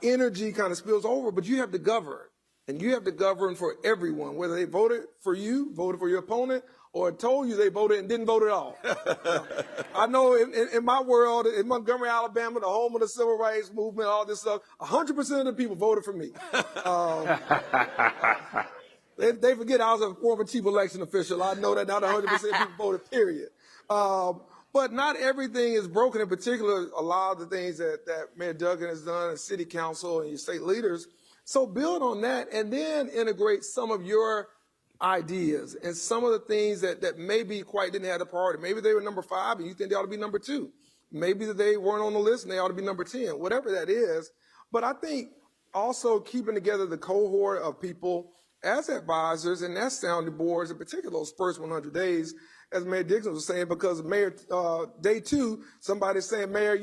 energy kind of spills over, but you have to govern. And you have to govern for everyone, whether they voted for you, voted for your opponent, or told you they voted and didn't vote at all. I know in my world, in Montgomery, Alabama, the home of the civil rights movement, all this stuff, 100% of the people voted for me. They forget I was a former chief election official. I know that not 100% of people voted, period. But not everything is broken. In particular, a lot of the things that Mayor Duggan has done, and city council and your state leaders. So build on that and then integrate some of your ideas and some of the things that maybe quite didn't have the priority. Maybe they were number 5 and you think they ought to be number 2. Maybe they weren't on the list and they ought to be number 10, whatever that is. But I think also keeping together the cohort of people as advisors and as sounding boards, in particular those first 100 days, as Mayor Dixon was saying, because Mayor, day 2, somebody's saying, Mayor,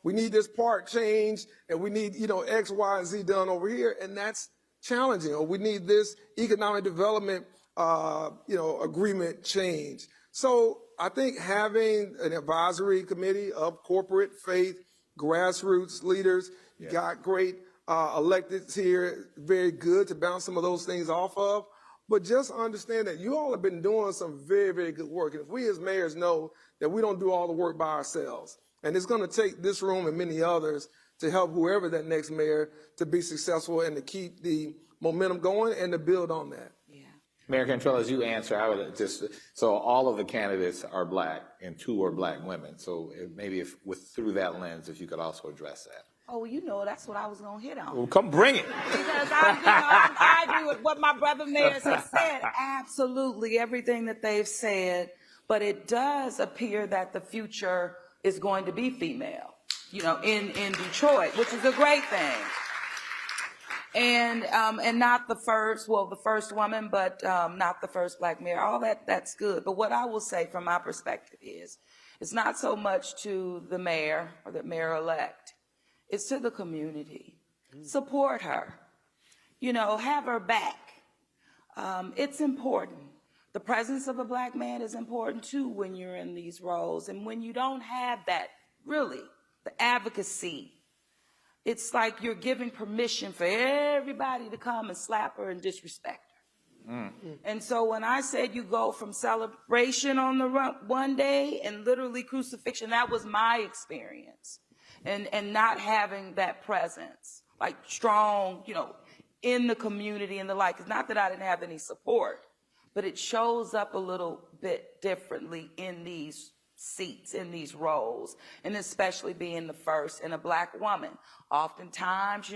we need this part changed and we need, X, Y, and Z done over here. And that's challenging, or we need this economic development, agreement change. So I think having an advisory committee of corporate, faith, grassroots leaders, you got great electeds here, very good to bounce some of those things off of. But just understand that you all have been doing some very, very good work. And if we as mayors know that we don't do all the work by ourselves, and it's going to take this room and many others to help whoever that next mayor to be successful and to keep the momentum going and to build on that. Yeah. Mayor Cantrell, as you answer, I would so all of the candidates are black and 2 are black women. So maybe through that lens, if you could also address that. Oh, that's what I was going to hit on. Well, come bring it. Because I agree with what my brother mayors have said. Absolutely, everything that they've said. But it does appear that the future is going to be female, in Detroit, which is a great thing. And not the first woman, but not the first black mayor. All that's good. But what I will say from my perspective is, it's not so much to the mayor or the mayor-elect. It's to the community. Support her. Have her back. It's important. The presence of a black man is important too when you're in these roles. And when you don't have that, really, the advocacy, it's like you're giving permission for everybody to come and slap her and disrespect her. And so when I said you go from celebration on the one day and literally crucifixion, that was my experience. and not having that presence, like strong, in the community and the like. It's not that I didn't have any support, but it shows up a little bit differently in these seats, in these roles, and especially being the first and a Black woman. Oftentimes,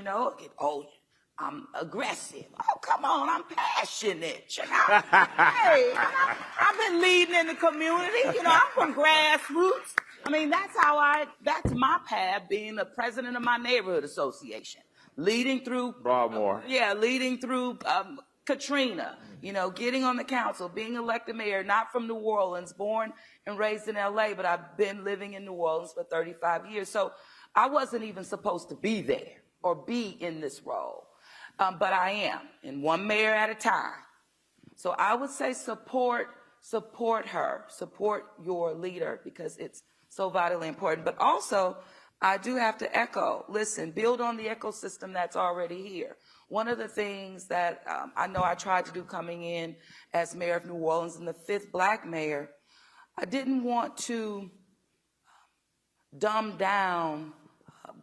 I'm aggressive. Oh, come on, I'm passionate. Hey, I've been leading in the community. I'm from grassroots. I mean, that's that's my path, being the president of my neighborhood association. Leading through Broadmoor. Leading through Katrina, getting on the council, being elected mayor, not from New Orleans, born and raised in LA, but I've been living in New Orleans for 35 years. So I wasn't even supposed to be there or be in this role. But I am, and one mayor at a time. So I would say support her, support your leader, because it's so vitally important. But also, I do have to echo, listen, build on the ecosystem that's already here. One of the things that I know I tried to do coming in as mayor of New Orleans and the 5th Black mayor, I didn't want to dumb down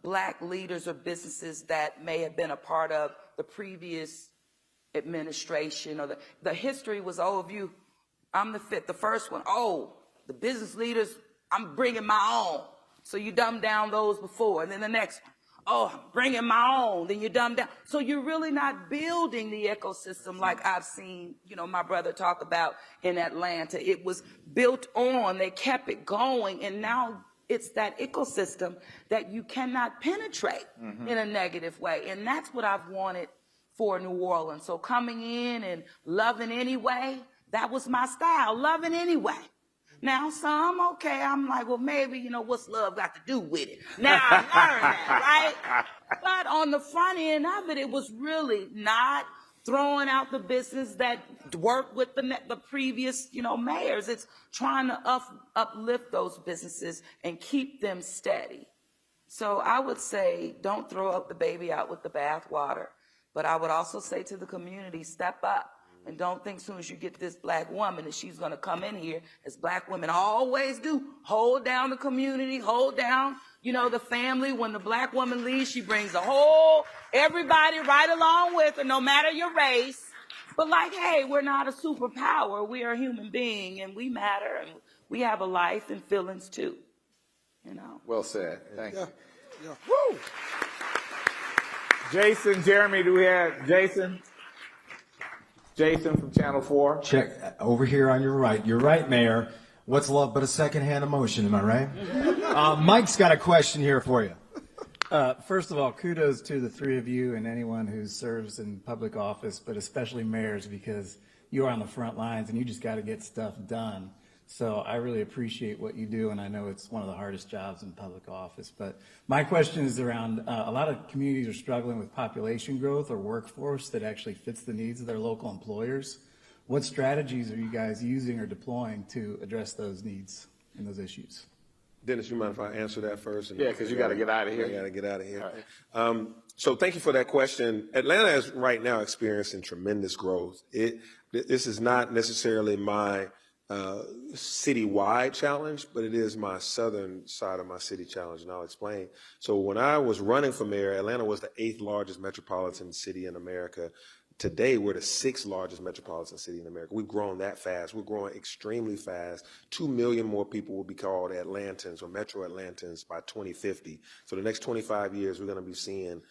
Black leaders or businesses that may have been a part of the previous administration, or the history was, I'm the 5th, the first one. The business leaders, I'm bringing my own. So you dumb down those before, and then the next one, I'm bringing my own, then you dumb down. So you're really not building the ecosystem like I've seen, my brother talk about in Atlanta. It was built on, they kept it going, and now it's that ecosystem that you cannot penetrate in a negative way. And that's what I've wanted for New Orleans. So coming in and loving anyway, that was my style, loving anyway. Now I'm like, well, maybe, what's love got to do with it? Now I learned that, right? But on the front end of it, it was really not throwing out the business that worked with the previous, mayors. It's trying to uplift those businesses and keep them steady. So I would say, don't throw up the baby out with the bathwater. But I would also say to the community, step up. And don't think as soon as you get this Black woman that she's going to come in here, as Black women always do, hold down the community, hold down, the family. When the Black woman leaves, she brings everybody right along with her, no matter your race. But hey, we're not a superpower. We are a human being, and we matter, and we have a life and feelings too. Well said. Thank you. Yeah. Woo! Jason, Jeremy, do we have Jason? Jason from Channel 4. Check over here on your right. You're right, Mayor. What's love but a secondhand emotion, am I right? Mike's got a question here for you. First of all, kudos to the three of you and anyone who serves in public office, but especially mayors, because you are on the front lines and you just got to get stuff done. So I really appreciate what you do, and I know it's one of the hardest jobs in public office. But my question is around a lot of communities are struggling with population growth or workforce that actually fits the needs of their local employers. What strategies are you guys using or deploying to address those needs and those issues? Dennis, you mind if I answer that first? Yeah, because you got to get out of here. I got to get out of here. Right. So thank you for that question. Atlanta is right now experiencing tremendous growth. This is not necessarily my citywide challenge, but it is my southern side of my city challenge, and I'll explain. So when I was running for mayor, Atlanta was the 8th largest metropolitan city in America. Today, we're the 6th largest metropolitan city in America. We've grown that fast. We're growing extremely fast. 2 million more people will be called Atlantans or Metro Atlantans by 2050. So the next 25 years, we're going to be seeing,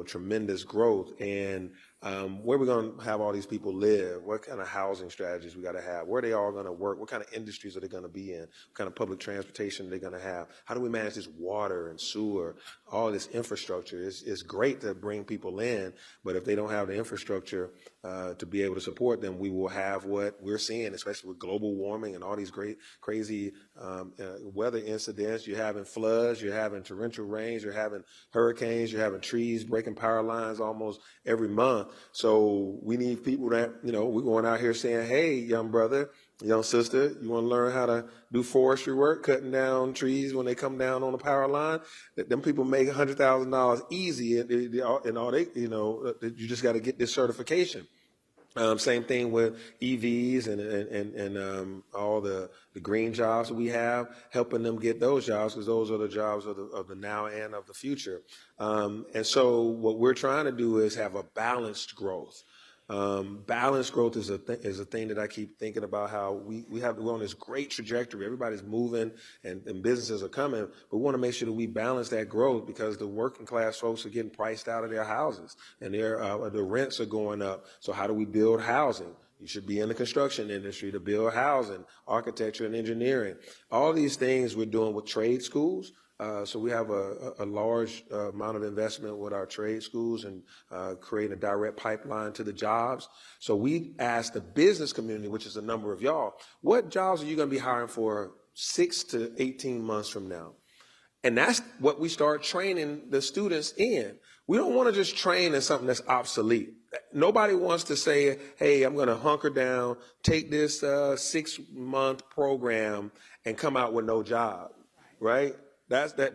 tremendous growth. And where we're going to have all these people live, what kind of housing strategies we got to have, where they all going to work, what kind of industries are they going to be in, what kind of public transportation they're going to have, how do we manage this water and sewer, all this infrastructure. It's great to bring people in, but if they don't have the infrastructure to be able to support them, we will have what we're seeing, especially with global warming and all these crazy weather incidents. You're having floods, you're having torrential rains, you're having hurricanes, you're having trees breaking power lines almost every month. So we need people that, we're going out here saying, hey, young brother, young sister, you want to learn how to do forestry work, cutting down trees when they come down on the power line? Them people make $100,000 easy, and all they, you just got to get this certification. Same thing with EVs and all the green jobs that we have, helping them get those jobs, because those are the jobs of the now and of the future. And so what we're trying to do is have a balanced growth. Balanced growth is a thing that I keep thinking about, how we're on this great trajectory. Everybody's moving and businesses are coming, but we want to make sure that we balance that growth, because the working class folks are getting priced out of their houses and the rents are going up. So how do we build housing? You should be in the construction industry to build housing, architecture and engineering. All these things we're doing with trade schools. So we have a large amount of investment with our trade schools and creating a direct pipeline to the jobs. So we asked the business community, which is a number of y'all, what jobs are you going to be hiring for 6 to 18 months from now? And that's what we start training the students in. We don't want to just train in something that's obsolete. Nobody wants to say, hey, I'm going to hunker down, take this 6-month program and come out with no job, right?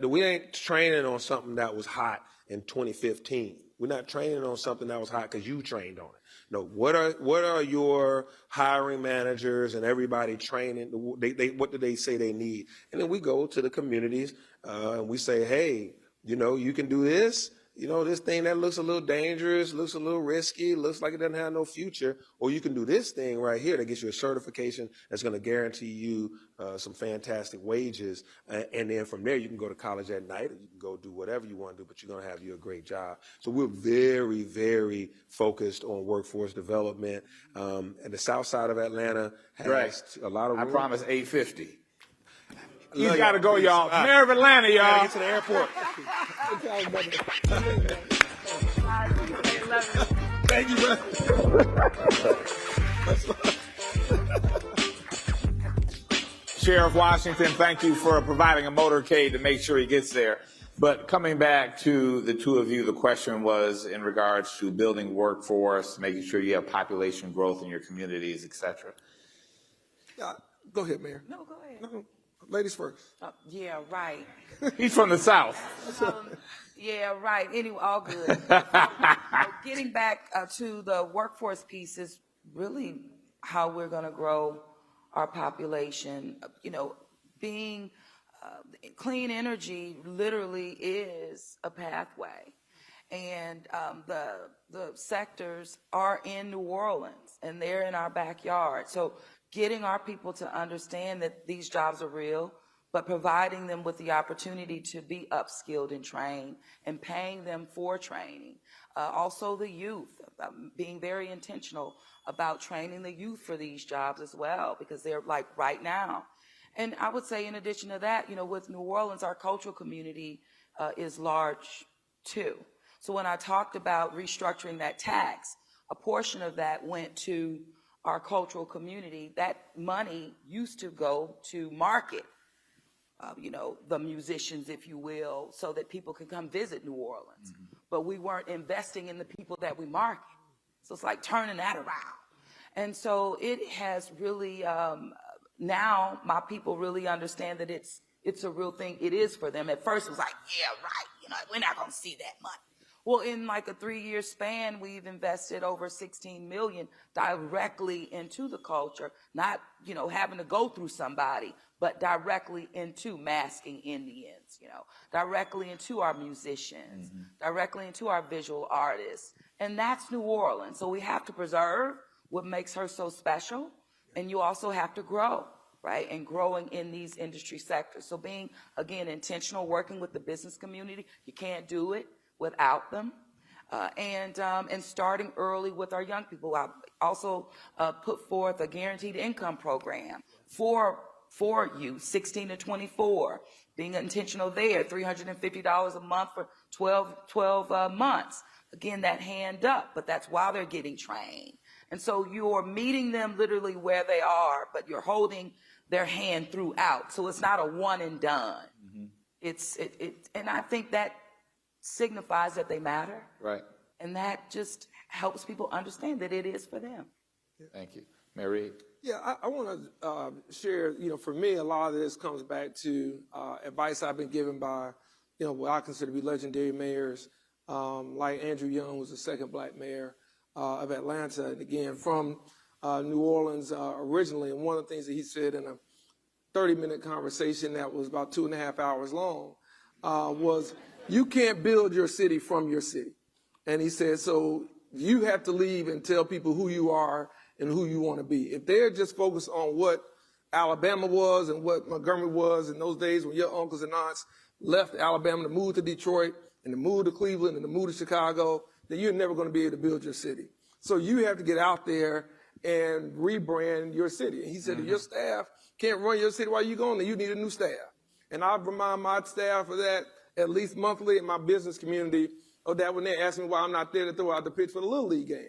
We ain't training on something that was hot in 2015. We're not training on something that was hot because you trained on it. No, what are your hiring managers and everybody training? What do they say they need? And then we go to the communities and we say, hey, you can do this. This thing that looks a little dangerous, looks a little risky, looks like it doesn't have no future, or you can do this thing right here that gets you a certification that's going to guarantee you some fantastic wages. And then from there, you can go to college at night, or you can go do whatever you want to do, but you're going to have you a great job. So we're very, very focused on workforce development. And the south side of Atlanta has a lot of room. I promise 850. He's got to go, y'all. Mayor of Atlanta, y'all. Get to the airport. Thank you, brother. Sheriff Washington, thank you for providing a motorcade to make sure he gets there. But coming back to the two of you, the question was in regards to building workforce, making sure you have population growth in your communities, et cetera. Go ahead, Mayor. No, go ahead. No, ladies first. Yeah, right. He's from the South. Yeah, right. Anyway, all good. Getting back to the workforce piece is really how we're going to grow our population. Being clean energy literally is a pathway. And the sectors are in New Orleans, and they're in our backyard. So getting our people to understand that these jobs are real, but providing them with the opportunity to be upskilled and trained and paying them for training. Also the youth, being very intentional about training the youth for these jobs as well, because they're like right now. And I would say in addition to that, with New Orleans, our cultural community is large too. So when I talked about restructuring that tax, a portion of that went to our cultural community. That money used to go to market, the musicians, if you will, so that people can come visit New Orleans. Mm-hmm. But we weren't investing in the people that we market. So it's like turning that around. And so it has really, now my people really understand that it's a real thing. It is for them. At first it was like, yeah, right, we're not going to see that money. Well, in like a 3-year span, we've invested over $16 million directly into the culture, not, having to go through somebody, but directly into masking Indians, directly into our musicians, mm-hmm. directly into our visual artists. And that's New Orleans. So we have to preserve what makes her so special. And you also have to grow, right? And growing in these industry sectors. So being, again, intentional, working with the business community, you can't do it without them, and starting early with our young people. I also put forth a guaranteed income program for youth, 16 to 24, being intentional there, $350 a month for 12 months. Again, that hand up, but that's while they're getting trained. And so you're meeting them literally where they are, but you're holding their hand throughout. So it's not a one and done. Mm-hmm. And I think that signifies that they matter. Right. And that just helps people understand that it is for them. Thank you. Mary? Yeah, I want to share, for me, a lot of this comes back to advice I've been given by, what I consider to be legendary mayors, like Andrew Young, who's the second black mayor. of Atlanta, and again, from New Orleans originally. And one of the things that he said in a 30-minute conversation that was about 2.5 hours long was, you can't build your city from your city. And he said, so you have to leave and tell people who you are and who you want to be. If they're just focused on what Alabama was and what Montgomery was in those days when your uncles and aunts left Alabama to move to Detroit and to move to Cleveland and to move to Chicago, then you're never going to be able to build your city. So you have to get out there and rebrand your city. And he said, if your staff can't run your city while you're gone, then you need a new staff. And I remind my staff of that at least monthly in my business community, of that when they ask me why I'm not there to throw out the pitch for the Little League game.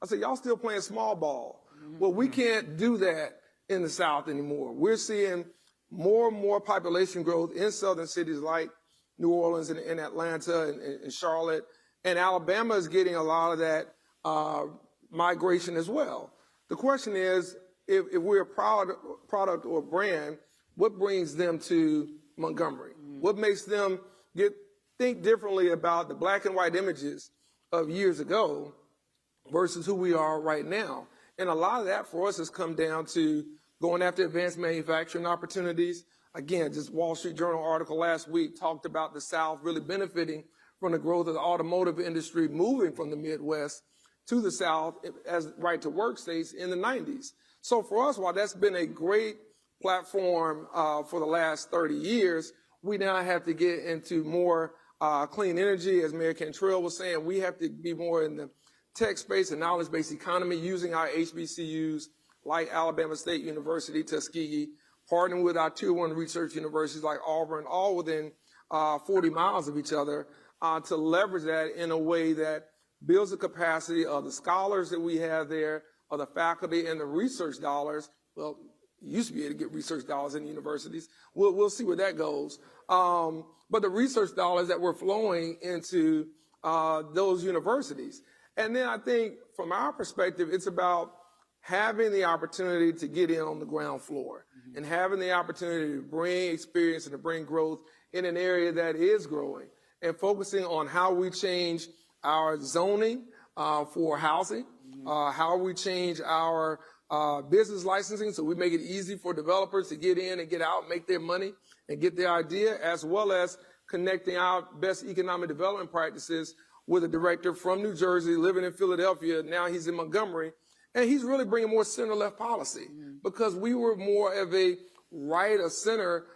I said, y'all still playing small ball. Well, we can't do that in the South anymore. We're seeing more and more population growth in southern cities like New Orleans and Atlanta and Charlotte. And Alabama is getting a lot of that migration as well. The question is, if we're a product or a brand, what brings them to Montgomery? What makes them think differently about the black and white images of years ago versus who we are right now? And a lot of that for us has come down to going after advanced manufacturing opportunities. Again, just Wall Street Journal article last week talked about the South really benefiting from the growth of the automotive industry, moving from the Midwest to the South as right-to-work states in the 90s. So for us, while that's been a great platform for the last 30 years, we now have to get into more clean energy. As Mayor Cantrell was saying, we have to be more in the tech space and knowledge-based economy, using our HBCUs like Alabama State University, Tuskegee, partnering with our Tier 1 research universities like Auburn, all within 40 miles of each other, to leverage that in a way that builds the capacity of the scholars that we have there, of the faculty and the research dollars. Well, you used to be able to get research dollars in the universities. We'll see where that goes. But the research dollars that were flowing into those universities. And then I think from our perspective, it's about having the opportunity to get in on the ground floor and having the opportunity to bring experience and to bring growth in an area that is growing, and focusing on how we change our zoning for housing, how we change our business licensing so we make it easy for developers to get in and get out, make their money and get their idea, as well as connecting our best economic development practices with a director from New Jersey living in Philadelphia. Now he's in Montgomery, and he's really bringing more center-left policy because we were more of a right of center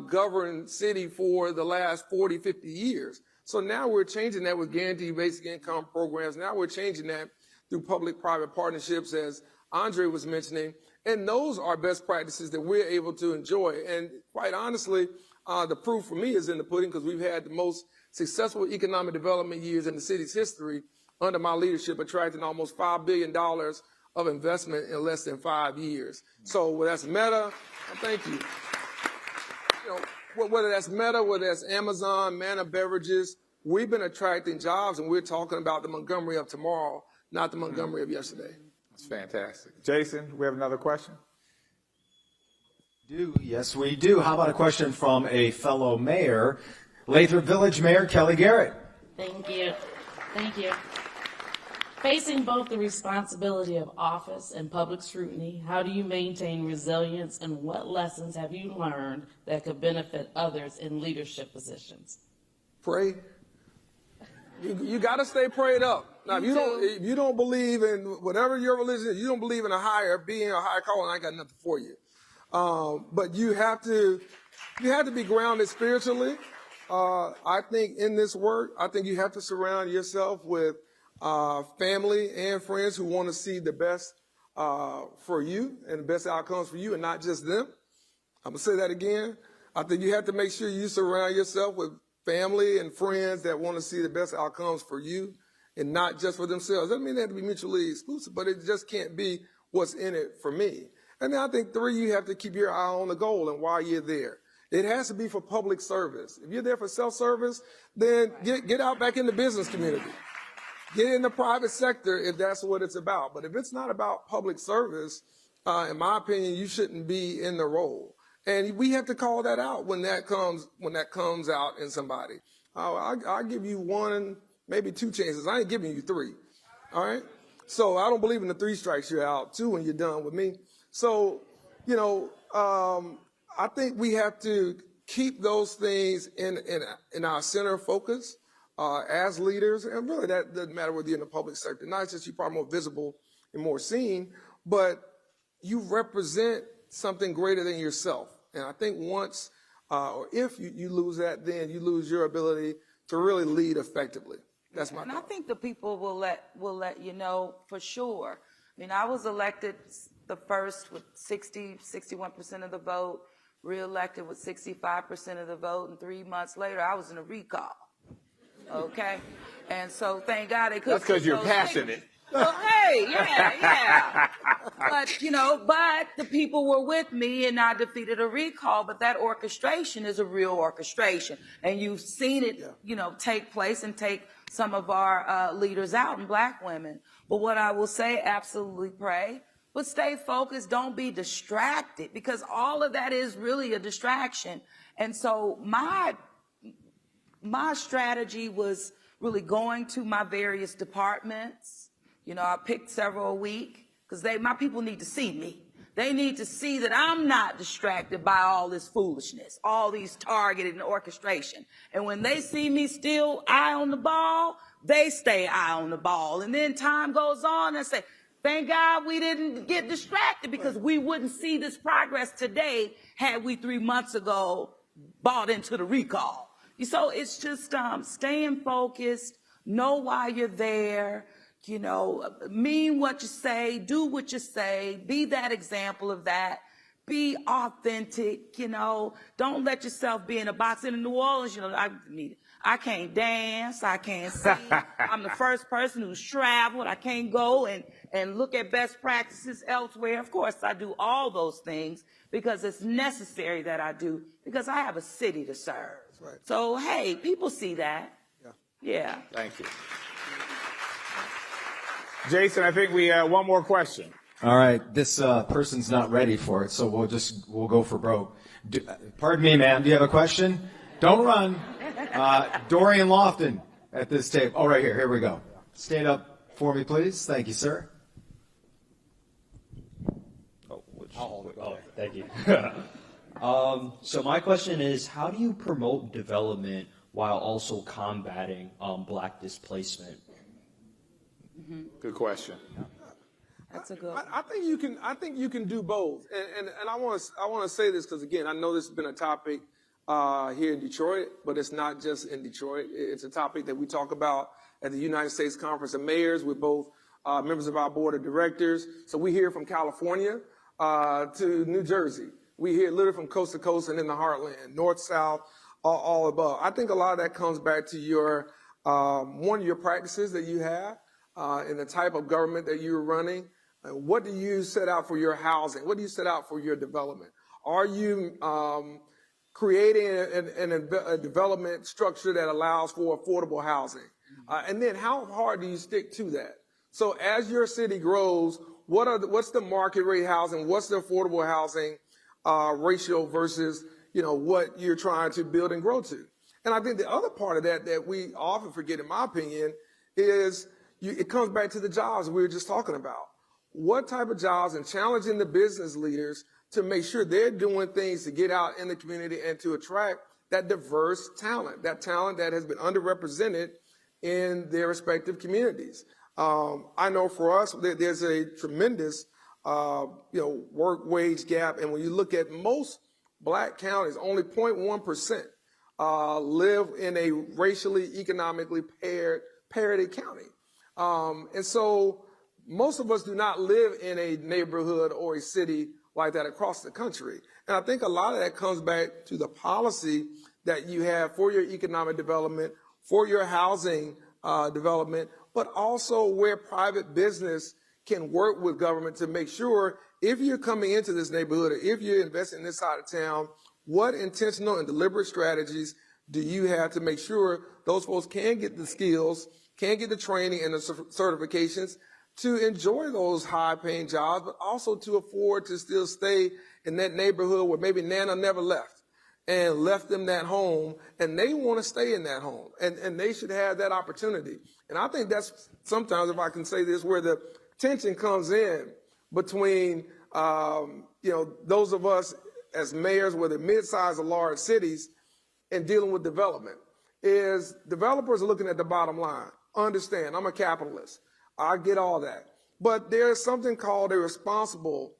governed city for the last 40, 50 years. So now we're changing that with guaranteed basic income programs. Now we're changing that through public-private partnerships, as Andre was mentioning. And those are best practices that we're able to enjoy. And quite honestly, the proof for me is in the pudding, because we've had the most successful economic development years in the city's history under my leadership, attracting almost $5 billion of investment in less than 5 years. So whether that's Meta, thank you. Whether that's Meta, whether that's Amazon, Manna Beverages, we've been attracting jobs, and we're talking about the Montgomery of tomorrow, not the Montgomery of yesterday. That's fantastic. Jason, we have another question? Yes, we do. How about a question from a fellow mayor, Lathrop Village Mayor Kelly Garrett? Thank you. Thank you. Facing both the responsibility of office and public scrutiny, how do you maintain resilience, and what lessons have you learned that could benefit others in leadership positions? Pray. You got to stay prayed up. Now, if you don't believe in whatever your religion is, you don't believe in a higher being or higher calling, I ain't got nothing for you. But you have to be grounded spiritually. I think in this work, I think you have to surround yourself with family and friends who want to see the best for you and the best outcomes for you, and not just them. I'm going to say that again. I think you have to make sure you surround yourself with family and friends that want to see the best outcomes for you and not just for themselves. Doesn't mean they have to be mutually exclusive, but it just can't be what's in it for me. And then I think 3, you have to keep your eye on the goal and why you're there. It has to be for public service. If you're there for self-service, then get out back in the business community. Get in the private sector if that's what it's about. But if it's not about public service, in my opinion, you shouldn't be in the role. And we have to call that out when that comes out in somebody. I'll give you 1, maybe 2 chances. I ain't giving you 3. All right? So I don't believe in the 3 strikes you're out, 2 when you're done with me. So, you know, I think we have to keep those things in our center of focus as leaders. And really that doesn't matter whether you're in the public sector. Not just you're probably more visible and more seen, but you represent something greater than yourself. And I think once or if you lose that, then you lose your ability to really lead effectively. That's my And thought. I think the people will let you know for sure. I mean, I was elected the first with 61% of the vote, reelected with 65% of the vote, and 3 months later, I was in a recall. Okay? And so thank God they couldn't. That's because you're passionate. Well, hey, yeah. But, you know, the people were with me and I defeated a recall, but that orchestration is a real orchestration. And you've seen it, you know, take place and take some of our leaders out and black women. But what I will say, absolutely pray, but stay focused. Don't be distracted because all of that is really a distraction. And so my strategy was really going to my various departments. You know, I picked several a week because my people need to see me. They need to see that I'm not distracted by all this foolishness, all these targeted and orchestration. And when they see me still eye on the ball, they stay eye on the ball. And then time goes on and say, thank God we didn't get distracted because we wouldn't see this progress today had we 3 months ago bought into the recall. So it's just staying focused, know why you're there. You know, mean what you say, do what you say, be that example of that, be authentic, you know, don't let yourself be in a box. In New Orleans, you know, I can't dance, I can't sing. I'm the first person who's traveled. I can't go and look at best practices elsewhere. Of course, I do all those things because it's necessary that I do because I have a city to serve. Right. So, hey, people see that. Yeah. Thank you. Jason, I think we have one more question. All right, this person's not ready for it, so we'll go for broke. Pardon me, ma'am. Do you have a question? Don't run. Dorian Lofton at this tape. Oh, right here. Here we go. Stand up for me, please. Thank you, sir. Thank you. So my question is, how do you promote development while also combating black displacement? Good question. That's a good. I think you can do both, and I want to say this because again I know this has been a topic here in Detroit, but it's not just in Detroit. It's a topic that we talk about at the United States Conference of Mayors with both members of our board of directors. So we hear from California to New Jersey. We hear literally from coast to coast and in the heartland, north, south, all above. I think a lot of that comes back to your your practices that you have. And the type of government that you're running. What do you set out for your housing? What do you set out for your development? Are you creating a development structure that allows for affordable housing? And then how hard do you stick to that? So as your city grows, what's the market rate housing? What's the affordable housing ratio versus what you're trying to build and grow to? And I think the other part of that we often forget, in my opinion, is it comes back to the jobs we were just talking about. What type of jobs, and challenging the business leaders to make sure they're doing things to get out in the community and to attract that diverse talent that has been underrepresented in their respective communities. I know for us, there's a tremendous, work wage gap. And when you look at most black counties, only 0.1% live in a racially, economically parity county. And so most of us do not live in a neighborhood or a city like that across the country. And I think a lot of that comes back to the policy that you have for your economic development, for your housing development, but also where private business can work with government to make sure if you're coming into this neighborhood or if you're investing in this side of town, what intentional and deliberate strategies do you have to make sure those folks can get the skills, can get the training and the certifications to enjoy those high-paying jobs, but also to afford to still stay in that neighborhood where maybe Nana never left. and left them that home, and they want to stay in that home, and they should have that opportunity. And I think that's sometimes, if I can say this, where the tension comes in between, those of us as mayors, whether mid-sized or large cities, and dealing with development, is developers are looking at the bottom line. Understand, I'm a capitalist. I get all that. But there's something called a responsible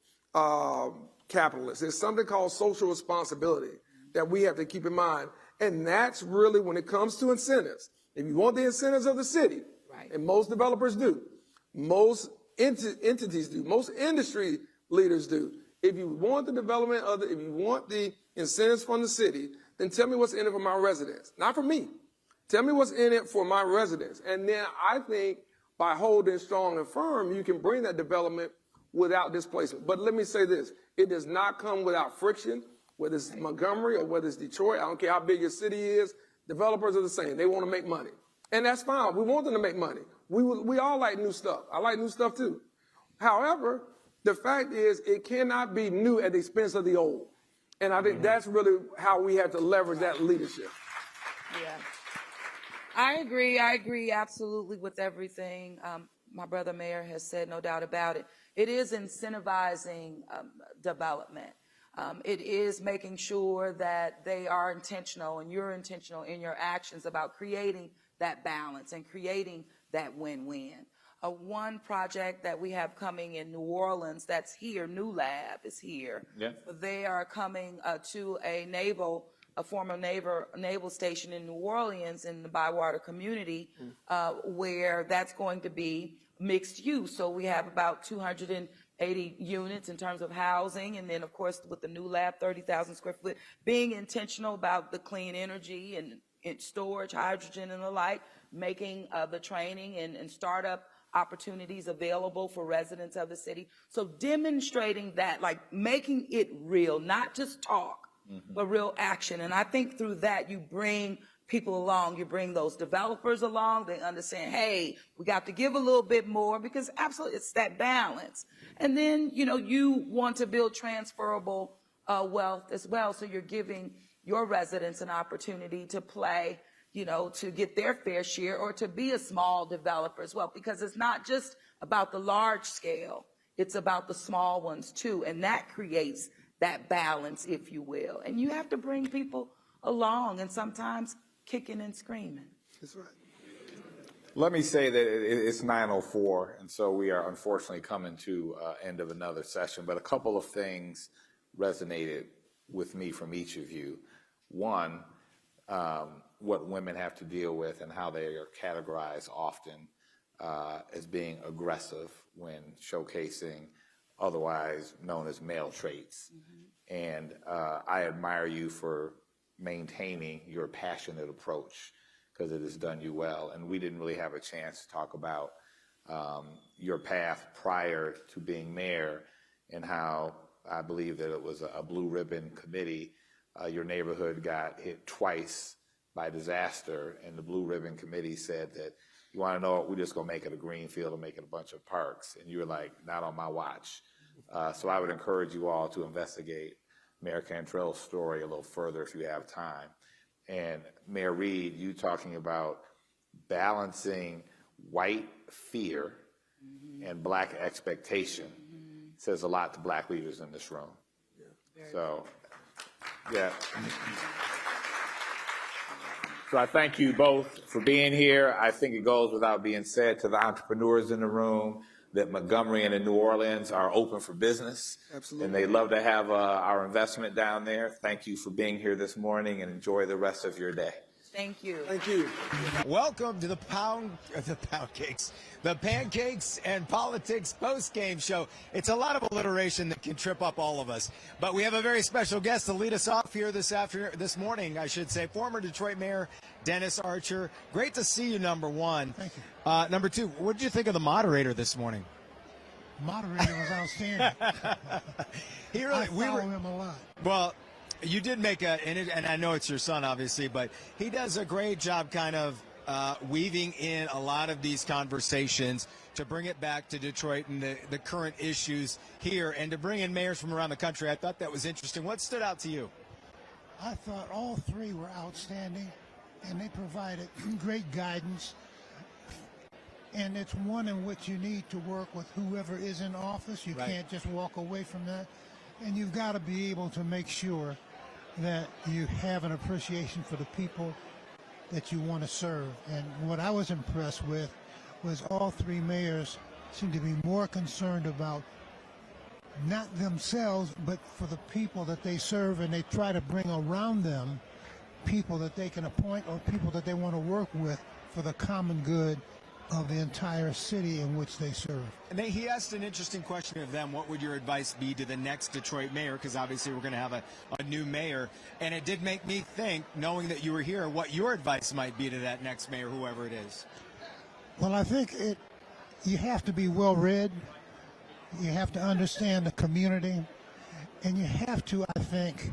capitalist. There's something called social responsibility that we have to keep in mind. And that's really when it comes to incentives. If you want the incentives of the city, right, and most developers do, most entities do, most industry leaders do. If you want the development of if you want the incentives from the city, then tell me what's in it for my residents, not for me. Tell me what's in it for my residents. And then I think by holding strong and firm, you can bring that development without displacement. But let me say this, it does not come without friction, whether it's Montgomery or whether it's Detroit. I don't care how big your city is. Developers are the same. They want to make money. And that's fine. We want them to make money. We all like new stuff. I like new stuff too. However, the fact is it cannot be new at the expense of the old. And I think that's really how we have to leverage that leadership. Yeah. I agree absolutely with everything my brother mayor has said, no doubt about it. It is incentivizing development. It is making sure that they are intentional and you're intentional in your actions about creating that balance and creating that win-win. One project that we have coming in New Orleans that's here, New Lab is here. Yeah. They are coming to a former naval station in New Orleans in the Bywater community, where that's going to be mixed use. So we have about 280 units in terms of housing, and then of course with the New Lab, 30,000 square foot, being intentional about the clean energy and storage, hydrogen and the like, making the training and startup opportunities available for residents of the city. So demonstrating that, like making it real, not just talk, but real action. And I think through that, you bring people along, you bring those developers along, they understand, hey, we got to give a little bit more, because absolutely it's that balance. And then, you want to build transferable wealth as well. So you're giving your residents an opportunity to play, to get their fair share or to be a small developer as well, because it's not just about the large scale, it's about the small ones too. And that creates that balance, if you will. And you have to bring people along, and sometimes kicking and screaming. That's right. Let me say that it's 9:04, and so we are unfortunately coming to end of another session, but a couple of things resonated with me from each of you. One, what women have to deal with and how they are categorized often as being aggressive when showcasing otherwise known as male traits. And I admire you for maintaining your passionate approach, because it has done you well. And we didn't really have a chance to talk about your path prior to being mayor and how I believe that it was a blue ribbon committee. Your neighborhood got hit twice by disaster, and the blue ribbon committee said that, you want to know what, we're just going to make it a green field and make it a bunch of parks. And you were like, not on my watch. So I would encourage you all to investigate Mayor Cantrell's story a little further if you have time. And Mayor Reed, you talking about balancing white fear and black expectation says a lot to black leaders in this room. So, yeah. So I thank you both for being here. I think it goes without being said to the entrepreneurs in the room that Montgomery and in New Orleans are open for business. Absolutely. And they love to have our investment down there. Thank you for being here this morning, and enjoy the rest of your day. Thank you. Thank you. Welcome to the Pancakes and Politics post-game show. It's a lot of alliteration that can trip up all of us. But we have a very special guest to lead us off here this morning, I should say. Former Detroit Mayor Dennis Archer. Great to see you, number one. Thank you. Number two, what did you think of the moderator this morning? Moderator was outstanding. I follow him a lot. Well, you did make and I know it's your son, obviously, but he does a great job kind of weaving in a lot of these conversations to bring it back to Detroit and the current issues here, and to bring in mayors from around the country. I thought that was interesting. What stood out to you? I thought all three were outstanding, and they provided great guidance. And it's one in which you need to work with whoever is in office. You can't just walk away from that. And you've got to be able to make sure that you have an appreciation for the people that you want to serve. And what I was impressed with was all three mayors seem to be more concerned about not themselves, but for the people that they serve, and they try to bring around them people that they can appoint or people that they want to work with for the common good of the entire city in which they serve. And he asked an interesting question of them. What would your advice be to the next Detroit mayor? Because obviously we're going to have a new mayor. And it did make me think, knowing that you were here, what your advice might be to that next mayor, whoever it is. Well, I think you have to be well-read. You have to understand the community. And you have to, I think,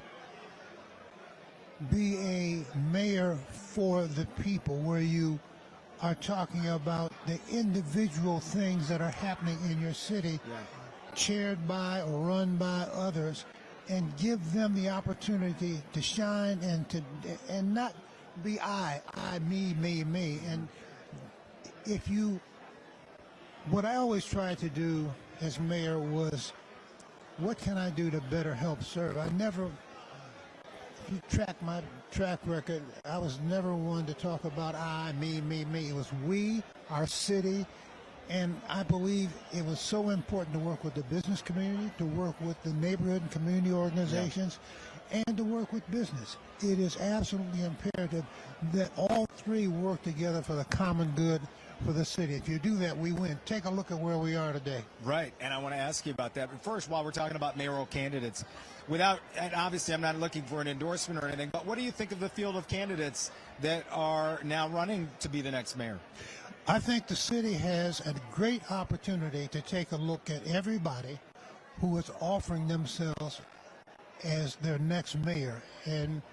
be a mayor for the people, where you are talking about the individual things that are happening in your city, chaired by or run by others, and give them the opportunity to shine and not be I, me. And what I always tried to do as mayor was, what can I do to better help serve? If you track my track record, I was never one to talk about I, me. It was we, our city, and I believe it was so important to work with the business community, to work with the neighborhood and community organizations, and to work with business. It is absolutely imperative that all three work together for the common good for the city. If you do that, we win. Take a look at where we are today. Right, and I want to ask you about that. But first, while we're talking about mayoral candidates, and obviously I'm not looking for an endorsement or anything, but what do you think of the field of candidates that are now running to be the next mayor? I think the city has a great opportunity to take a look at everybody who is offering themselves as their next mayor, and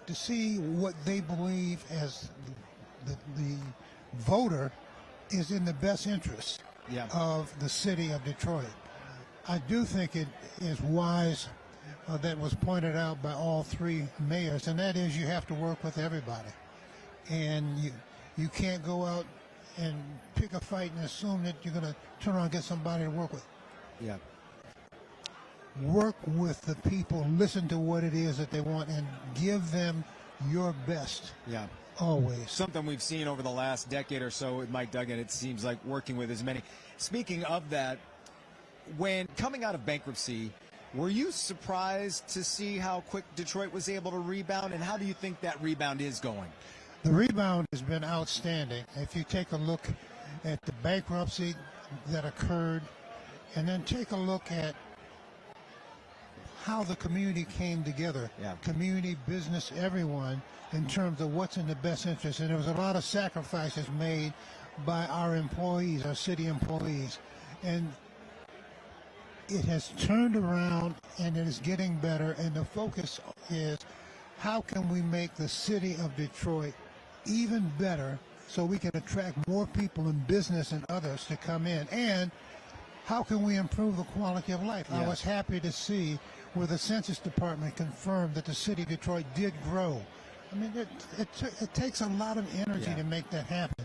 to see what they believe as the voter is in the best interest of the city of Detroit. I do think it is wise that was pointed out by all three mayors, and that is you have to work with everybody. And you can't go out and pick a fight and assume that you're going to turn around and get somebody to work with. Yeah. Work with the people, listen to what it is that they want, and give them your best. Yeah. Always. Something we've seen over the last decade or so with Mike Duggan, it seems like, working with as many. Speaking of that, when coming out of bankruptcy, were you surprised to see how quick Detroit was able to rebound, and how do you think that rebound is going? The rebound has been outstanding. If you take a look at the bankruptcy that occurred, and then take a look at how the community came together, community, business, everyone, in terms of what's in the best interest. And there was a lot of sacrifices made by our employees, our city employees. And it has turned around, and it is getting better. And the focus is, how can we make the city of Detroit even better so we can attract more people in business and others to come in? And how can we improve the quality of life? I was happy to see where the Census Department confirmed that the city of Detroit did grow. I mean, it takes a lot of energy to make that happen.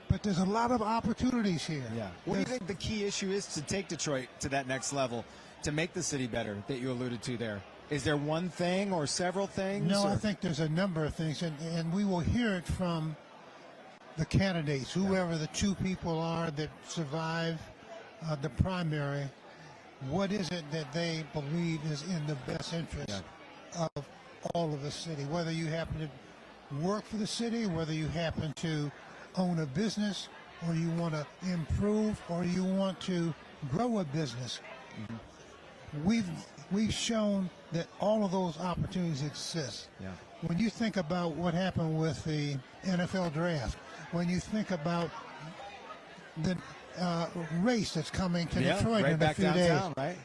But there's a lot of opportunities here. Yeah. What do you think the key issue is to take Detroit to that next level, to make the city better, that you alluded to there? Is there one thing or several things? No, I think there's a number of things, and we will hear it from the candidates, whoever the two people are that survive the primary. What is it that they believe is in the best interest of all of the city? Whether you happen to work for the city, whether you happen to own a business, or you want to improve, or you want to grow a business. We've shown that all of those opportunities exist. When you think about what happened with the NFL draft, when you think about the race that's coming to Detroit in a few days. Right?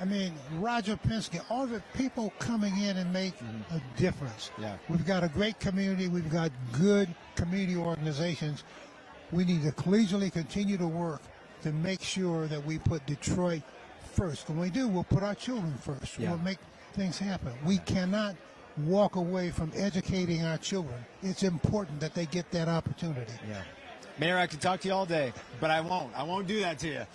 I mean, Roger Penske, all the people coming in and make a difference. We've got a great community. We've got good community organizations. We need to collegially continue to work to make sure that we put Detroit first. When we do, we'll put our children first. We'll make things happen. We cannot walk away from educating our children. It's important that they get that opportunity. Yeah. Mayor, I could talk to you all day, but I won't. I won't do that to you.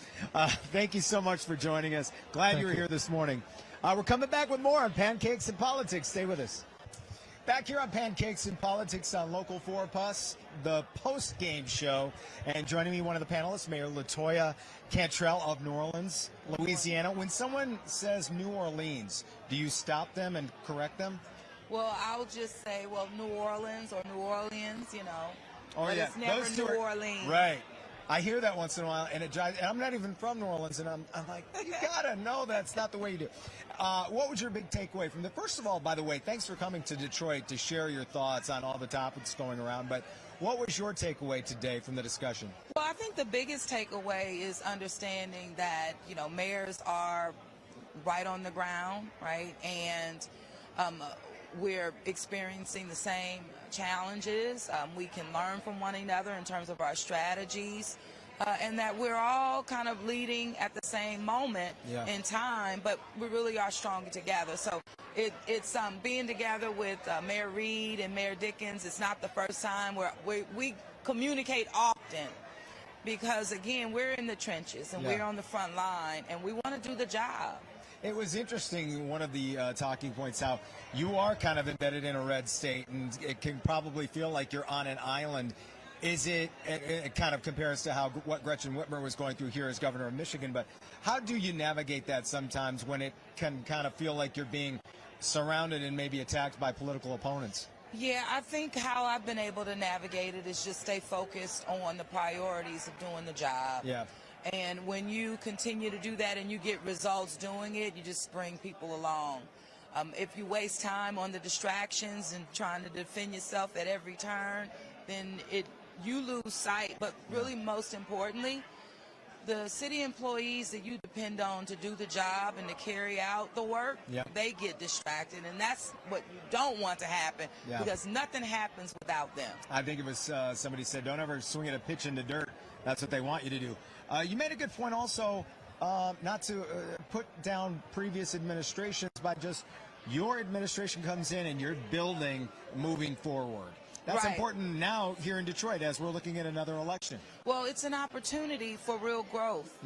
Thank you so much for joining us. Glad you were here this morning. We're coming back with more on Pancakes and Politics. Stay with us. Back here on Pancakes and Politics on Local 4 Plus, the post-game show. And joining me, one of the panelists, Mayor LaToya Cantrell of New Orleans, Louisiana. When someone says New Orleans, do you stop them and correct them? Well, I'll just say, well, New Orleans or New Orleans, you know. Oh, but yeah. it's never New Orleans. Right. I hear that once in a while, and it drives. And I'm not even from New Orleans, and I'm like, you gotta know that's not the way you do. What was your big takeaway from the? First of all, by the way, thanks for coming to Detroit to share your thoughts on all the topics going around. But what was your takeaway today from the discussion? Well, I think the biggest takeaway is understanding that mayors are right on the ground, right, and we're experiencing the same challenges. We can learn from one another in terms of our strategies, and that we're all kind of leading at the same moment in time, but we really are stronger together. So it's being together with Mayor Reed and Mayor Dickens. It's not the first time we communicate often, because again, we're in the trenches and we're on the front line, and we want to do the job. It was interesting, one of the talking points, how you are kind of embedded in a red state, and it can probably feel like you're on an island. Is it kind of compares to what Gretchen Whitmer was going through here as governor of Michigan, but how do you navigate that sometimes when it can kind of feel like you're being surrounded and maybe attacked by political opponents? Yeah, I think how I've been able to navigate it is just stay focused on the priorities of doing the job. Yeah. And when you continue to do that and you get results doing it, you just bring people along. If you waste time on the distractions and trying to defend yourself at every turn, then you lose sight. But really, most importantly, the city employees that you depend on to do the job and to carry out the work, they get distracted. And that's what you don't want to happen, because nothing happens without them. I think it was somebody said, don't ever swing at a pitch into dirt. That's what they want you to do. You made a good point also, not to put down previous administrations, but just your administration comes in and you're building moving forward. That's important now here in Detroit as we're looking at another election. Well, it's an opportunity for real growth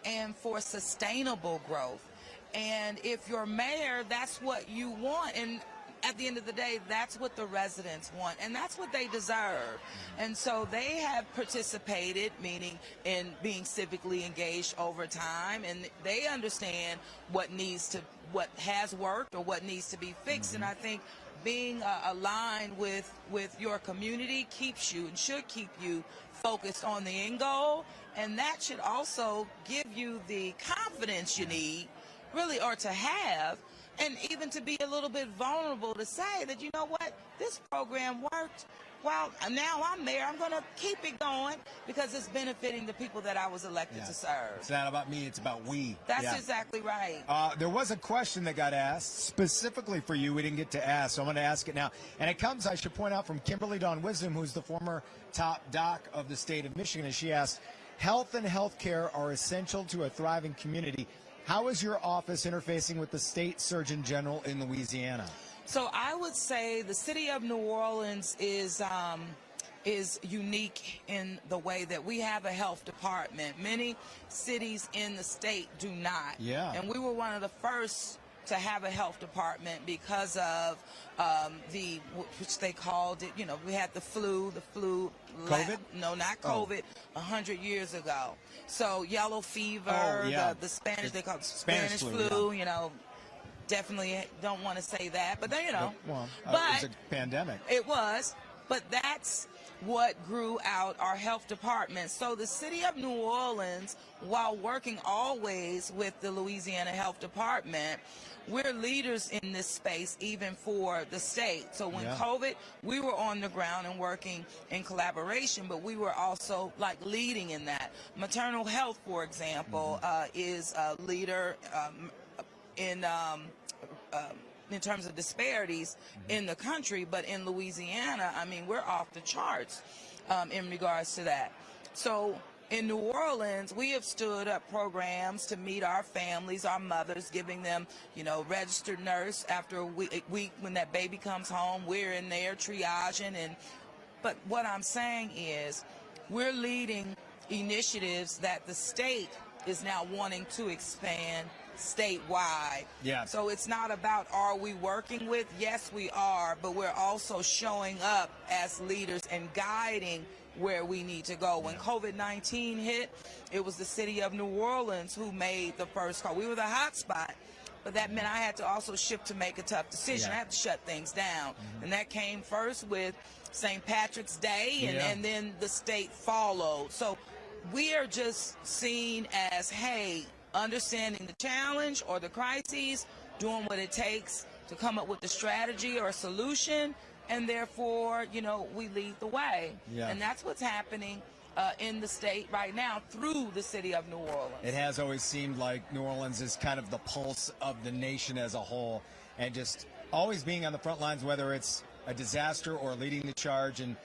and for sustainable growth. And if you're mayor, that's what you want. And at the end of the day, that's what the residents want, and that's what they deserve. And so they have participated, meaning in being civically engaged over time, and they understand what has worked or what needs to be fixed. And I think being aligned with your community keeps you and should keep you focused on the end goal, and that should also give you the confidence you need, really, or to have, and even to be a little bit vulnerable to say that, you know what, this program worked. Well, now I'm there. I'm going to keep it going because it's benefiting the people that I was elected to serve. It's not about me. It's about we. That's exactly right. There was a question that got asked specifically for you. We didn't get to ask, so I'm going to ask it now. And it comes, I should point out, from Kimberly Dawn Wisdom, who's the former top doc of the state of Michigan. And she asked, health and health care are essential to a thriving community. How is your office interfacing with the state surgeon general in Louisiana? So I would say the city of New Orleans is unique in the way that we have a health department. Many cities in the state do not. Yeah. And we were one of the first to have a health department because of which they called it, we had the flu. COVID? No, not COVID, 100 years ago. So yellow fever, the Spanish, they call it Spanish flu, definitely don't want to say that, but then, Well, but it was a pandemic. It was, but that's what grew out our health department. So the city of New Orleans, while working always with the Louisiana Health Department, we're leaders in this space, even for the state. So when COVID, we were on the ground and working in collaboration, but we were also leading in that. Maternal health, for example, is a leader in terms of disparities in the country, but in Louisiana, I mean, we're off the charts in regards to that. So In New Orleans, we have stood up programs to meet our families, our mothers, giving them, registered nurse after a week when that baby comes home. We're in there triaging. But what I'm saying is we're leading initiatives that the state is now wanting to expand statewide. Yeah. So it's not about are we working with? Yes, we are, but we're also showing up as leaders and guiding where we need to go. When COVID-19 hit, it was the city of New Orleans who made the first call. We were the hot spot, but that meant I had to also shift to make a tough decision. I had to shut things down. And that came first with St. Patrick's Day, and then the state followed. So we are just seen as, hey, understanding the challenge or the crises, doing what it takes to come up with the strategy or a solution, and therefore, we lead the way. Yeah. And that's what's happening in the state right now through the city of New Orleans. It has always seemed like New Orleans is kind of the pulse of the nation as a whole, and just always being on the front lines, whether it's a disaster or leading the charge in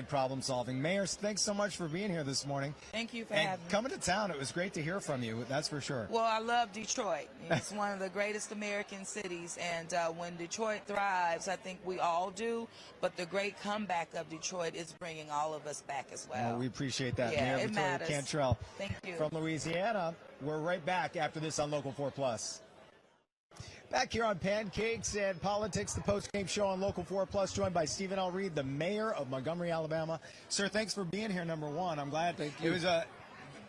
problem solving. Mayor, thanks so much for being here this morning. Thank you for and having me. Coming to town. It was great to hear from you, that's for sure. Well, I love Detroit. It's one of the greatest American cities, and when Detroit thrives, I think we all do, but the great comeback of Detroit is bringing all of us back as well. We appreciate that, Yeah, Mayor it Victoria matters. Cantrell. Thank you. From Louisiana. We're right back after this on Local 4+. Back here on Pancakes and Politics, the post-game show on Local 4+, joined by Stephen L. Reed, the mayor of Montgomery, Alabama. Sir, thanks for being here, number one. I'm glad. Thank you. It was a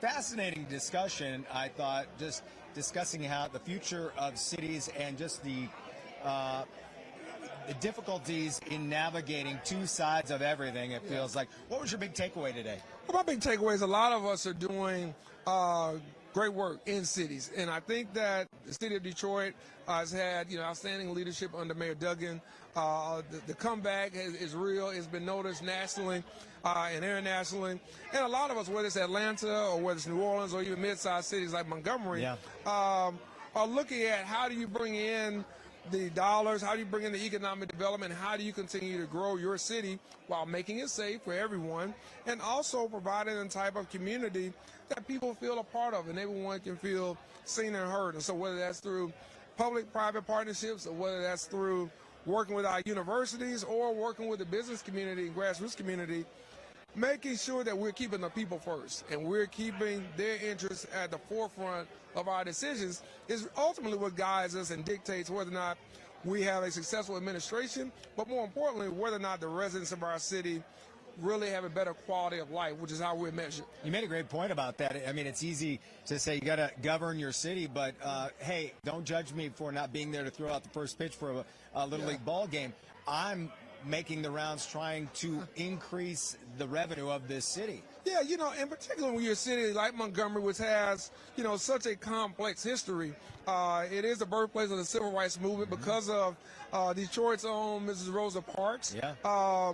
fascinating discussion, I thought, just discussing how the future of cities and just the difficulties in navigating two sides of everything, it feels like. What was your big takeaway today? Well, my big takeaway is a lot of us are doing great work in cities, and I think that the city of Detroit has had outstanding leadership under Mayor Duggan. The comeback is real. It's been noticed nationally and internationally, and a lot of us, whether it's Atlanta or whether it's New Orleans or even mid-sized cities like Montgomery, are looking at how do you bring in the dollars, how do you bring in the economic development, how do you continue to grow your city while making it safe for everyone, and also providing a type of community that people feel a part of and everyone can feel seen and heard. And so whether that's through public-private partnerships or whether that's through working with our universities or working with the business community and grassroots community, making sure that we're keeping the people first and we're keeping their interests at the forefront of our decisions is ultimately what guides us and dictates whether or not we have a successful administration, but more importantly, whether or not the residents of our city really have a better quality of life, which is how we're measured. You made a great point about that. I mean, it's easy to say you got to govern your city, but hey, don't judge me for not being there to throw out the first pitch for a Little League ball game. I'm making the rounds trying to increase the revenue of this city. Yeah, in particular when you're a city like Montgomery, which has, such a complex history. It is the birthplace of the civil rights movement because of Detroit's own Mrs. Rosa Parks. Yeah.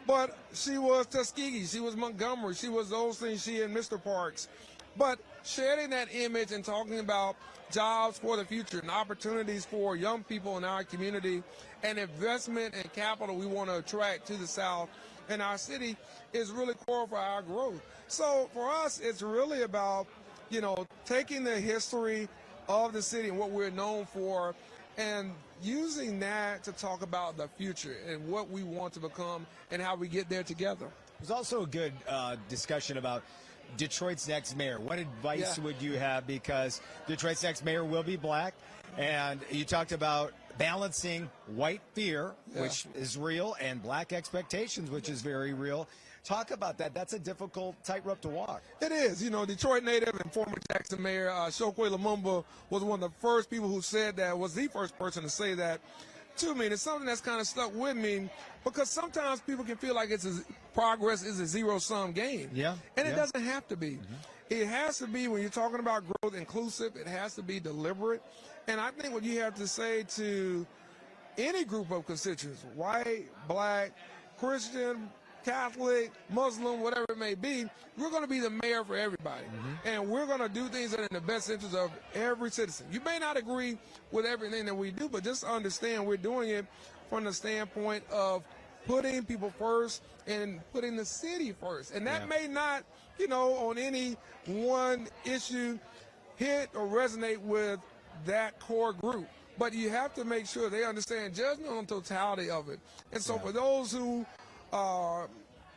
But she was Tuskegee, she was Montgomery, she was those things, she and Mr. Parks. But sharing that image and talking about jobs for the future and opportunities for young people in our community and investment and capital we want to attract to the South and our city is really core for our growth. So for us, it's really about, taking the history of the city and what we're known for and using that to talk about the future and what we want to become and how we get there together. There's also a good discussion about Detroit's next mayor. What advice would you have? Because Detroit's next mayor will be black, and you talked about balancing white fear, which is real, and black expectations, which is very real. Talk about that. That's a difficult tightrope to walk. It is. Detroit native and former Jackson mayor Chokwe Lumumba was one of the first people who said that, was the first person to say that to me. And it's something that's kind of stuck with me because sometimes people can feel like progress is a zero-sum game. Yeah. And it doesn't have to be. It has to be, when you're talking about growth, inclusive. It has to be deliberate. And I think what you have to say to any group of constituents, white, black, Christian, Catholic, Muslim, whatever it may be, we're going to be the mayor for everybody. And we're going to do things that are in the best interest of every citizen. You may not agree with everything that we do, but just understand we're doing it from the standpoint of putting people first and putting the city first. And that may not, on any one issue hit or resonate with that core group. But you have to make sure they understand judgment on the totality of it. And so for those who are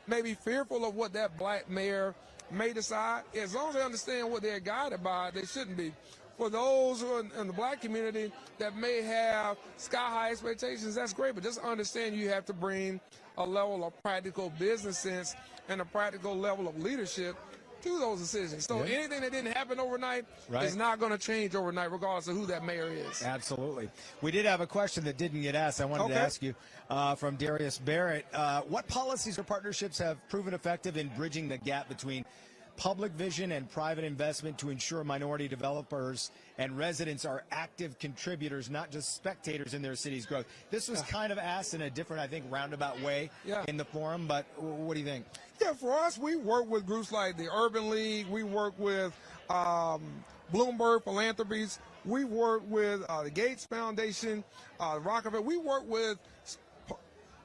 maybe fearful of what that black mayor may decide, as long as they understand what they're guided by, they shouldn't be. For those who are in the black community that may have sky-high expectations, that's great, but just understand you have to bring a level of practical business sense and a practical level of leadership to those decisions. So anything that didn't happen overnight is not going to change overnight, regardless of who that mayor is. Absolutely. We did have a question that didn't get asked. I wanted to ask you from Darius Barrett. What policies or partnerships have proven effective in bridging the gap between public vision and private investment to ensure minority developers and residents are active contributors, not just spectators in their city's growth? This was kind of asked in a different, I think, roundabout way in the forum, but what do you think? Yeah, for us, we work with groups like the Urban League. We work with Bloomberg Philanthropies. We work with the Gates Foundation, Rockefeller. We work with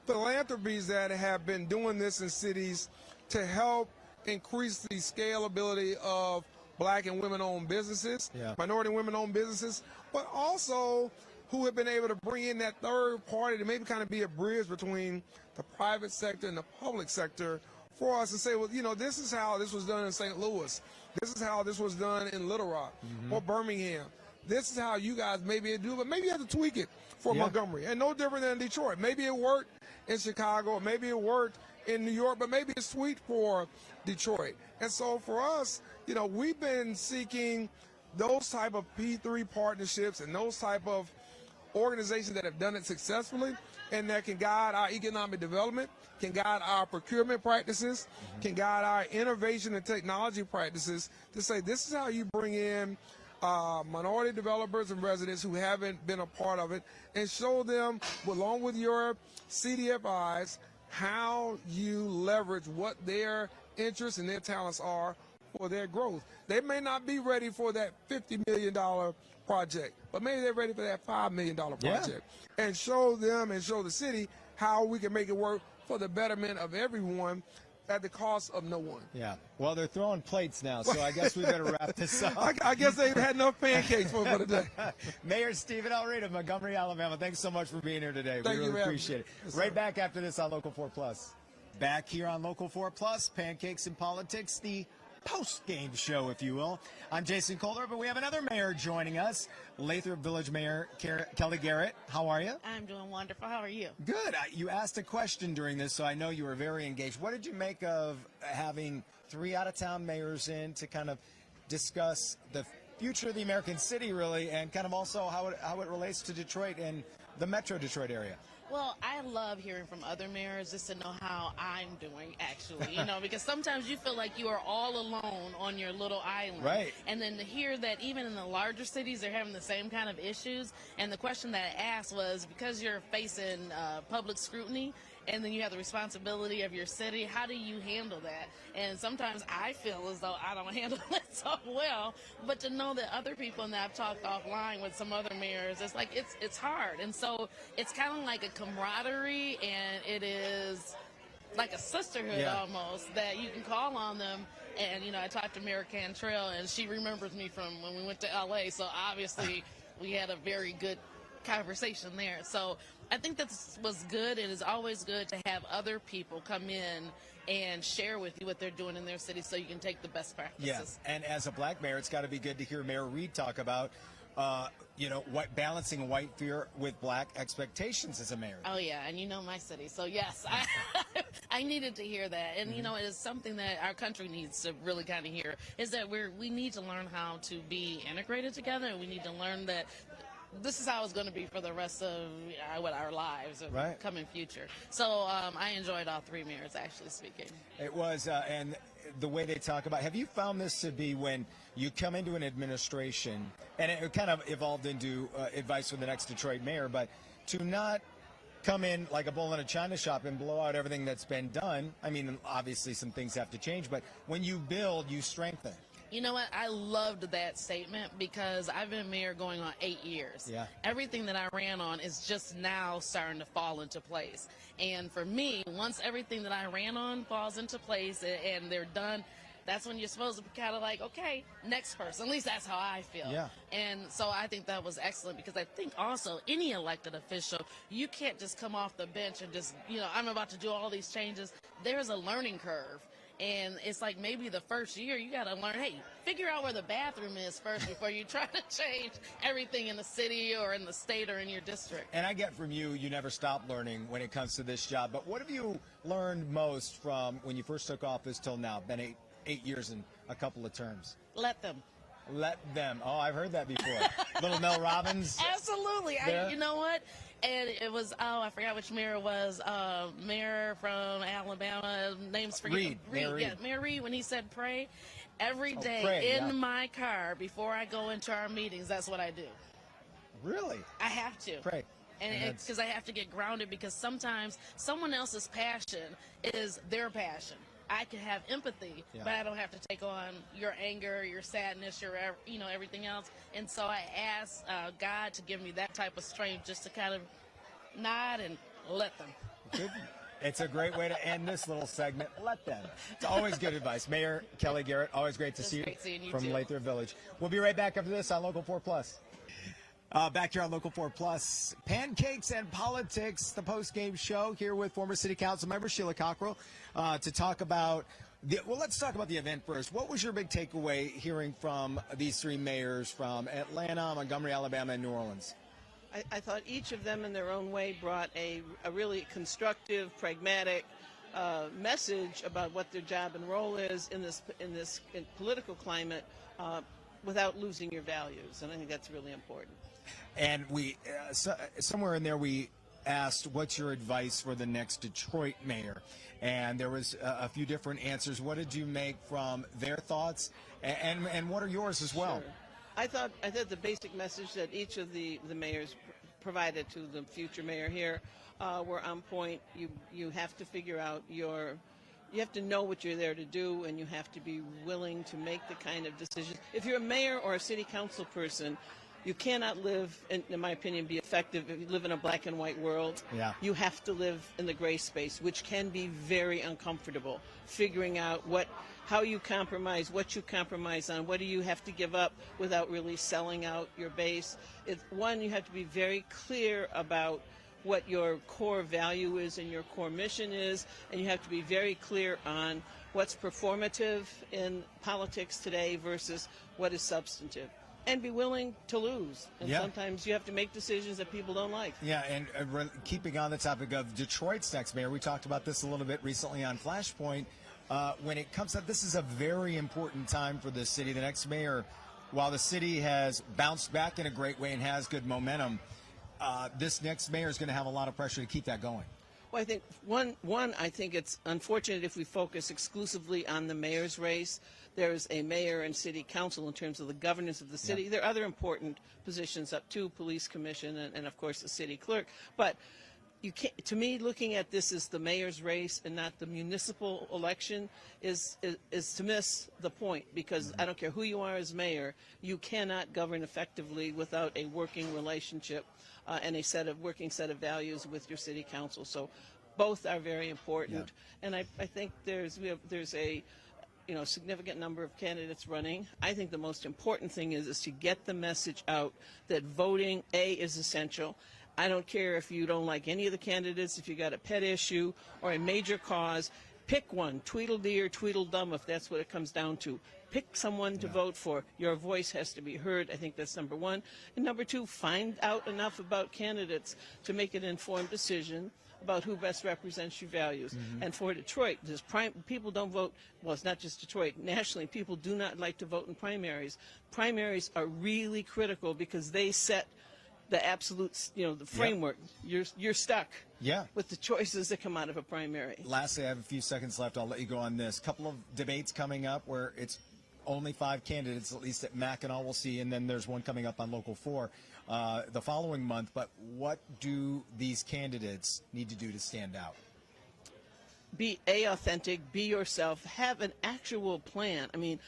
philanthropies that have been doing this in cities to help increase the scalability of black and women-owned businesses, minority and women-owned businesses, but also who have been able to bring in that third party to maybe kind of be a bridge between the private sector and the public sector for us to say, well, this is how this was done in St. Louis. This is how this was done in Little Rock or Birmingham. This is how you guys maybe do it, but maybe you have to tweak it for Montgomery. And no different than Detroit. Maybe it worked in Chicago, or maybe it worked in New York, but maybe it's sweet for Detroit. And so for us, we've been seeking those type of P3 partnerships and those type of organizations that have done it successfully and that can guide our economic development, can guide our procurement practices, can guide our innovation and technology practices to say this is how you bring in minority developers and residents who haven't been a part of it, and show them, along with your CDFIs, how you leverage what their interests and their talents are for their growth. They may not be ready for that $50 million project, but maybe they're ready for that $5 million project. And show them and show the city how we can make it work for the betterment of everyone at the cost of no one. Yeah. Well, they're throwing plates now, so I guess we better wrap this up. I guess they've had enough pancakes for the day. Mayor Stephen L. Reed of Montgomery, Alabama, thanks so much for being here today. Thank we really you, appreciate it. Yes, right back after this on Local 4 Plus. Back here on Local 4 Plus, Pancakes and Politics, the post-game show, if you will. I'm Jason Kohler, but we have another mayor joining us, Lathrop Village Mayor Kelly Garrett. How are you? I'm doing wonderful. How are you? Good. You asked a question during this, so I know you were very engaged. What did you make of having 3 out-of-town mayors in to kind of discuss the future of the American city, really, and kind of also how it relates to Detroit and the Metro Detroit area? Well, I love hearing from other mayors just to know how I'm doing, actually, because sometimes you feel like you are all alone on your little island. Right. And then to hear that even in the larger cities, they're having the same kind of issues. And the question that I asked was, because you're facing public scrutiny, and then you have the responsibility of your city, how do you handle that? And sometimes I feel as though I don't handle it so well, but to know that other people, and that I've talked offline with some other mayors, it's like, it's hard. And so it's kind of like a camaraderie, and it is like a sisterhood almost, that you can call on them. And, I talked to Mayor Cantrell, and she remembers me from when we went to LA, so obviously we had a very good conversation there. So I think that was good. It is always good to have other people come in and share with you what they're doing in their city so you can take the best practices. Yes, and as a black mayor, it's got to be good to hear Mayor Reed talk about, balancing white fear with black expectations as a mayor. Oh, yeah, and my city. So, yes, I needed to hear that. And, it is something that our country needs to really kind of hear, is that we need to learn how to be integrated together, and we need to learn that this is how it's going to be for the rest of our lives or coming future. So I enjoyed all 3 mayors actually speaking. It was, and the way they talk about, have you found this to be when you come into an administration, and it kind of evolved into advice for the next Detroit mayor, but to not come in like a bull in a china shop and blow out everything that's been done. I mean, obviously some things have to change, but when you build, you strengthen. You know what? I loved that statement because I've been mayor going on 8 years. Yeah. Everything that I ran on is just now starting to fall into place. And for me, once everything that I ran on falls into place and they're done, that's when you're supposed to be kind of like, okay, next person. At least that's how I feel. Yeah. And so I think that was excellent because I think also any elected official, you can't just come off the bench and just, I'm about to do all these changes. There's a learning curve. And it's like maybe the first year you got to learn, hey, figure out where the bathroom is first before you try to change everything in the city or in the state or in your district. And I get from you never stop learning when it comes to this job. But what have you learned most from when you first took office till now? Been eight years and a couple of terms. Let them. Let them. Oh, I've heard that before. Little Mel Robbins. Absolutely. You know what? And it was, I forgot which mayor it was. Mayor from Alabama, name's forget. Reed. Mayor Reed. Yeah, Mayor Reed, when he said pray, every day pray, in yeah. my car before I go into our meetings, that's what I do. Really? I have to. Pray. And because I have to get grounded because sometimes someone else's passion is their passion. I can have empathy, but I don't have to take on your anger, your sadness, your everything else. And so I ask God to give me that type of strength just to kind of nod and let them. Good. It's a great way to end this little segment. Let them. It's always good advice. Mayor Kelly Garrett, always great to see great seeing you from too. Lathrop Village. We'll be right back after this on Local 4 Plus. Back here on Local 4 Plus, Pancakes and Politics, the post-game show here with former City Council member Sheila Cockrell to talk about let's talk about the event first. What was your big takeaway hearing from these three mayors from Atlanta, Montgomery, Alabama, and New Orleans? I thought each of them in their own way brought a really constructive, pragmatic message about what their job and role is in this political climate without losing your values, and I think that's really important. And we somewhere in there we asked, what's your advice for the next Detroit mayor? And there was a few different answers. What did you make from their thoughts, and what are yours as well? Sure. I thought the basic message that each of the mayors provided to the future mayor here were on point. You have to figure out you have to know what you're there to do, and you have to be willing to make the kind of decisions. If you're a mayor or a city council person, you cannot live, in my opinion, be effective if you live in a black and white world. Yeah. You have to live in the gray space, which can be very uncomfortable. Figuring out how you compromise, what you compromise on, what do you have to give up without really selling out your base. You have to be very clear about what your core value is and your core mission is, and you have to be very clear on what's performative in politics today versus what is substantive. And be willing to lose. And sometimes you have to make decisions that people don't like. Yeah, and keeping on the topic of Detroit's next mayor, we talked about this a little bit recently on Flashpoint. When it comes up, this is a very important time for the city. The next mayor, while the city has bounced back in a great way and has good momentum, this next mayor is going to have a lot of pressure to keep that going. Well, I think I think it's unfortunate if we focus exclusively on the mayor's race. There's a mayor and city council in terms of the governance of the city. Yeah. There are other important positions up to police commission and of course the city clerk. But you can't, to me, looking at this as the mayor's race and not the municipal election is to miss the point, because I don't care who you are as mayor, you cannot govern effectively without a working relationship and a working set of values with your city council. So both are very important, and I think there's a significant number of candidates running. I think the most important thing is to get the message out that voting is essential. I don't care if you don't like any of the candidates, if you got a pet issue or a major cause, pick one, Tweedledee or Tweedledum, if that's what it comes down to. Pick someone to vote for. Your voice has to be heard. I think that's number one. And number two, find out enough about candidates to make an informed decision about who best represents your values. Mm-hmm. And for Detroit, people don't vote, well, it's not just Detroit. Nationally, people do not like to vote in primaries. Primaries are really critical because they set the absolute, the framework. You're stuck with the choices that come out of a primary. Lastly, I have a few seconds left. I'll let you go on this. Couple of debates coming up where it's only 5 candidates, at least at Mackinac we'll see, and then there's one coming up on Local 4 the following month. But what do these candidates need to do to stand out? Be authentic, be yourself, have an actual plan. I mean,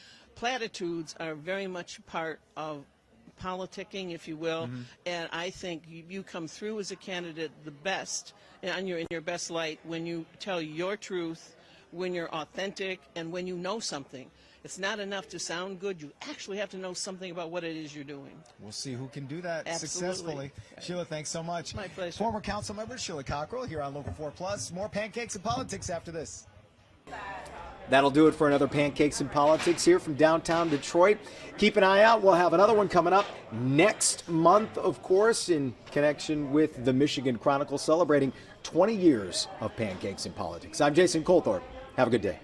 platitudes are very much part of politicking, if you will, and I think you come through as a candidate the best, and you're in your best light when you tell your truth, when you're authentic, and when you know something. It's not enough to sound good. You actually have to know something about what it is you're doing. We'll see who can do that Absolutely. successfully. Sheila, thanks so much. My pleasure. Former council member Sheila Cockrell here on Local 4 Plus. More Pancakes and Politics after this. That'll do it for another Pancakes and Politics here from downtown Detroit. Keep an eye out. We'll have another one coming up next month, of course, in connection with the Michigan Chronicle celebrating 20 years of Pancakes and Politics. I'm Jason Colthorpe. Have a good day.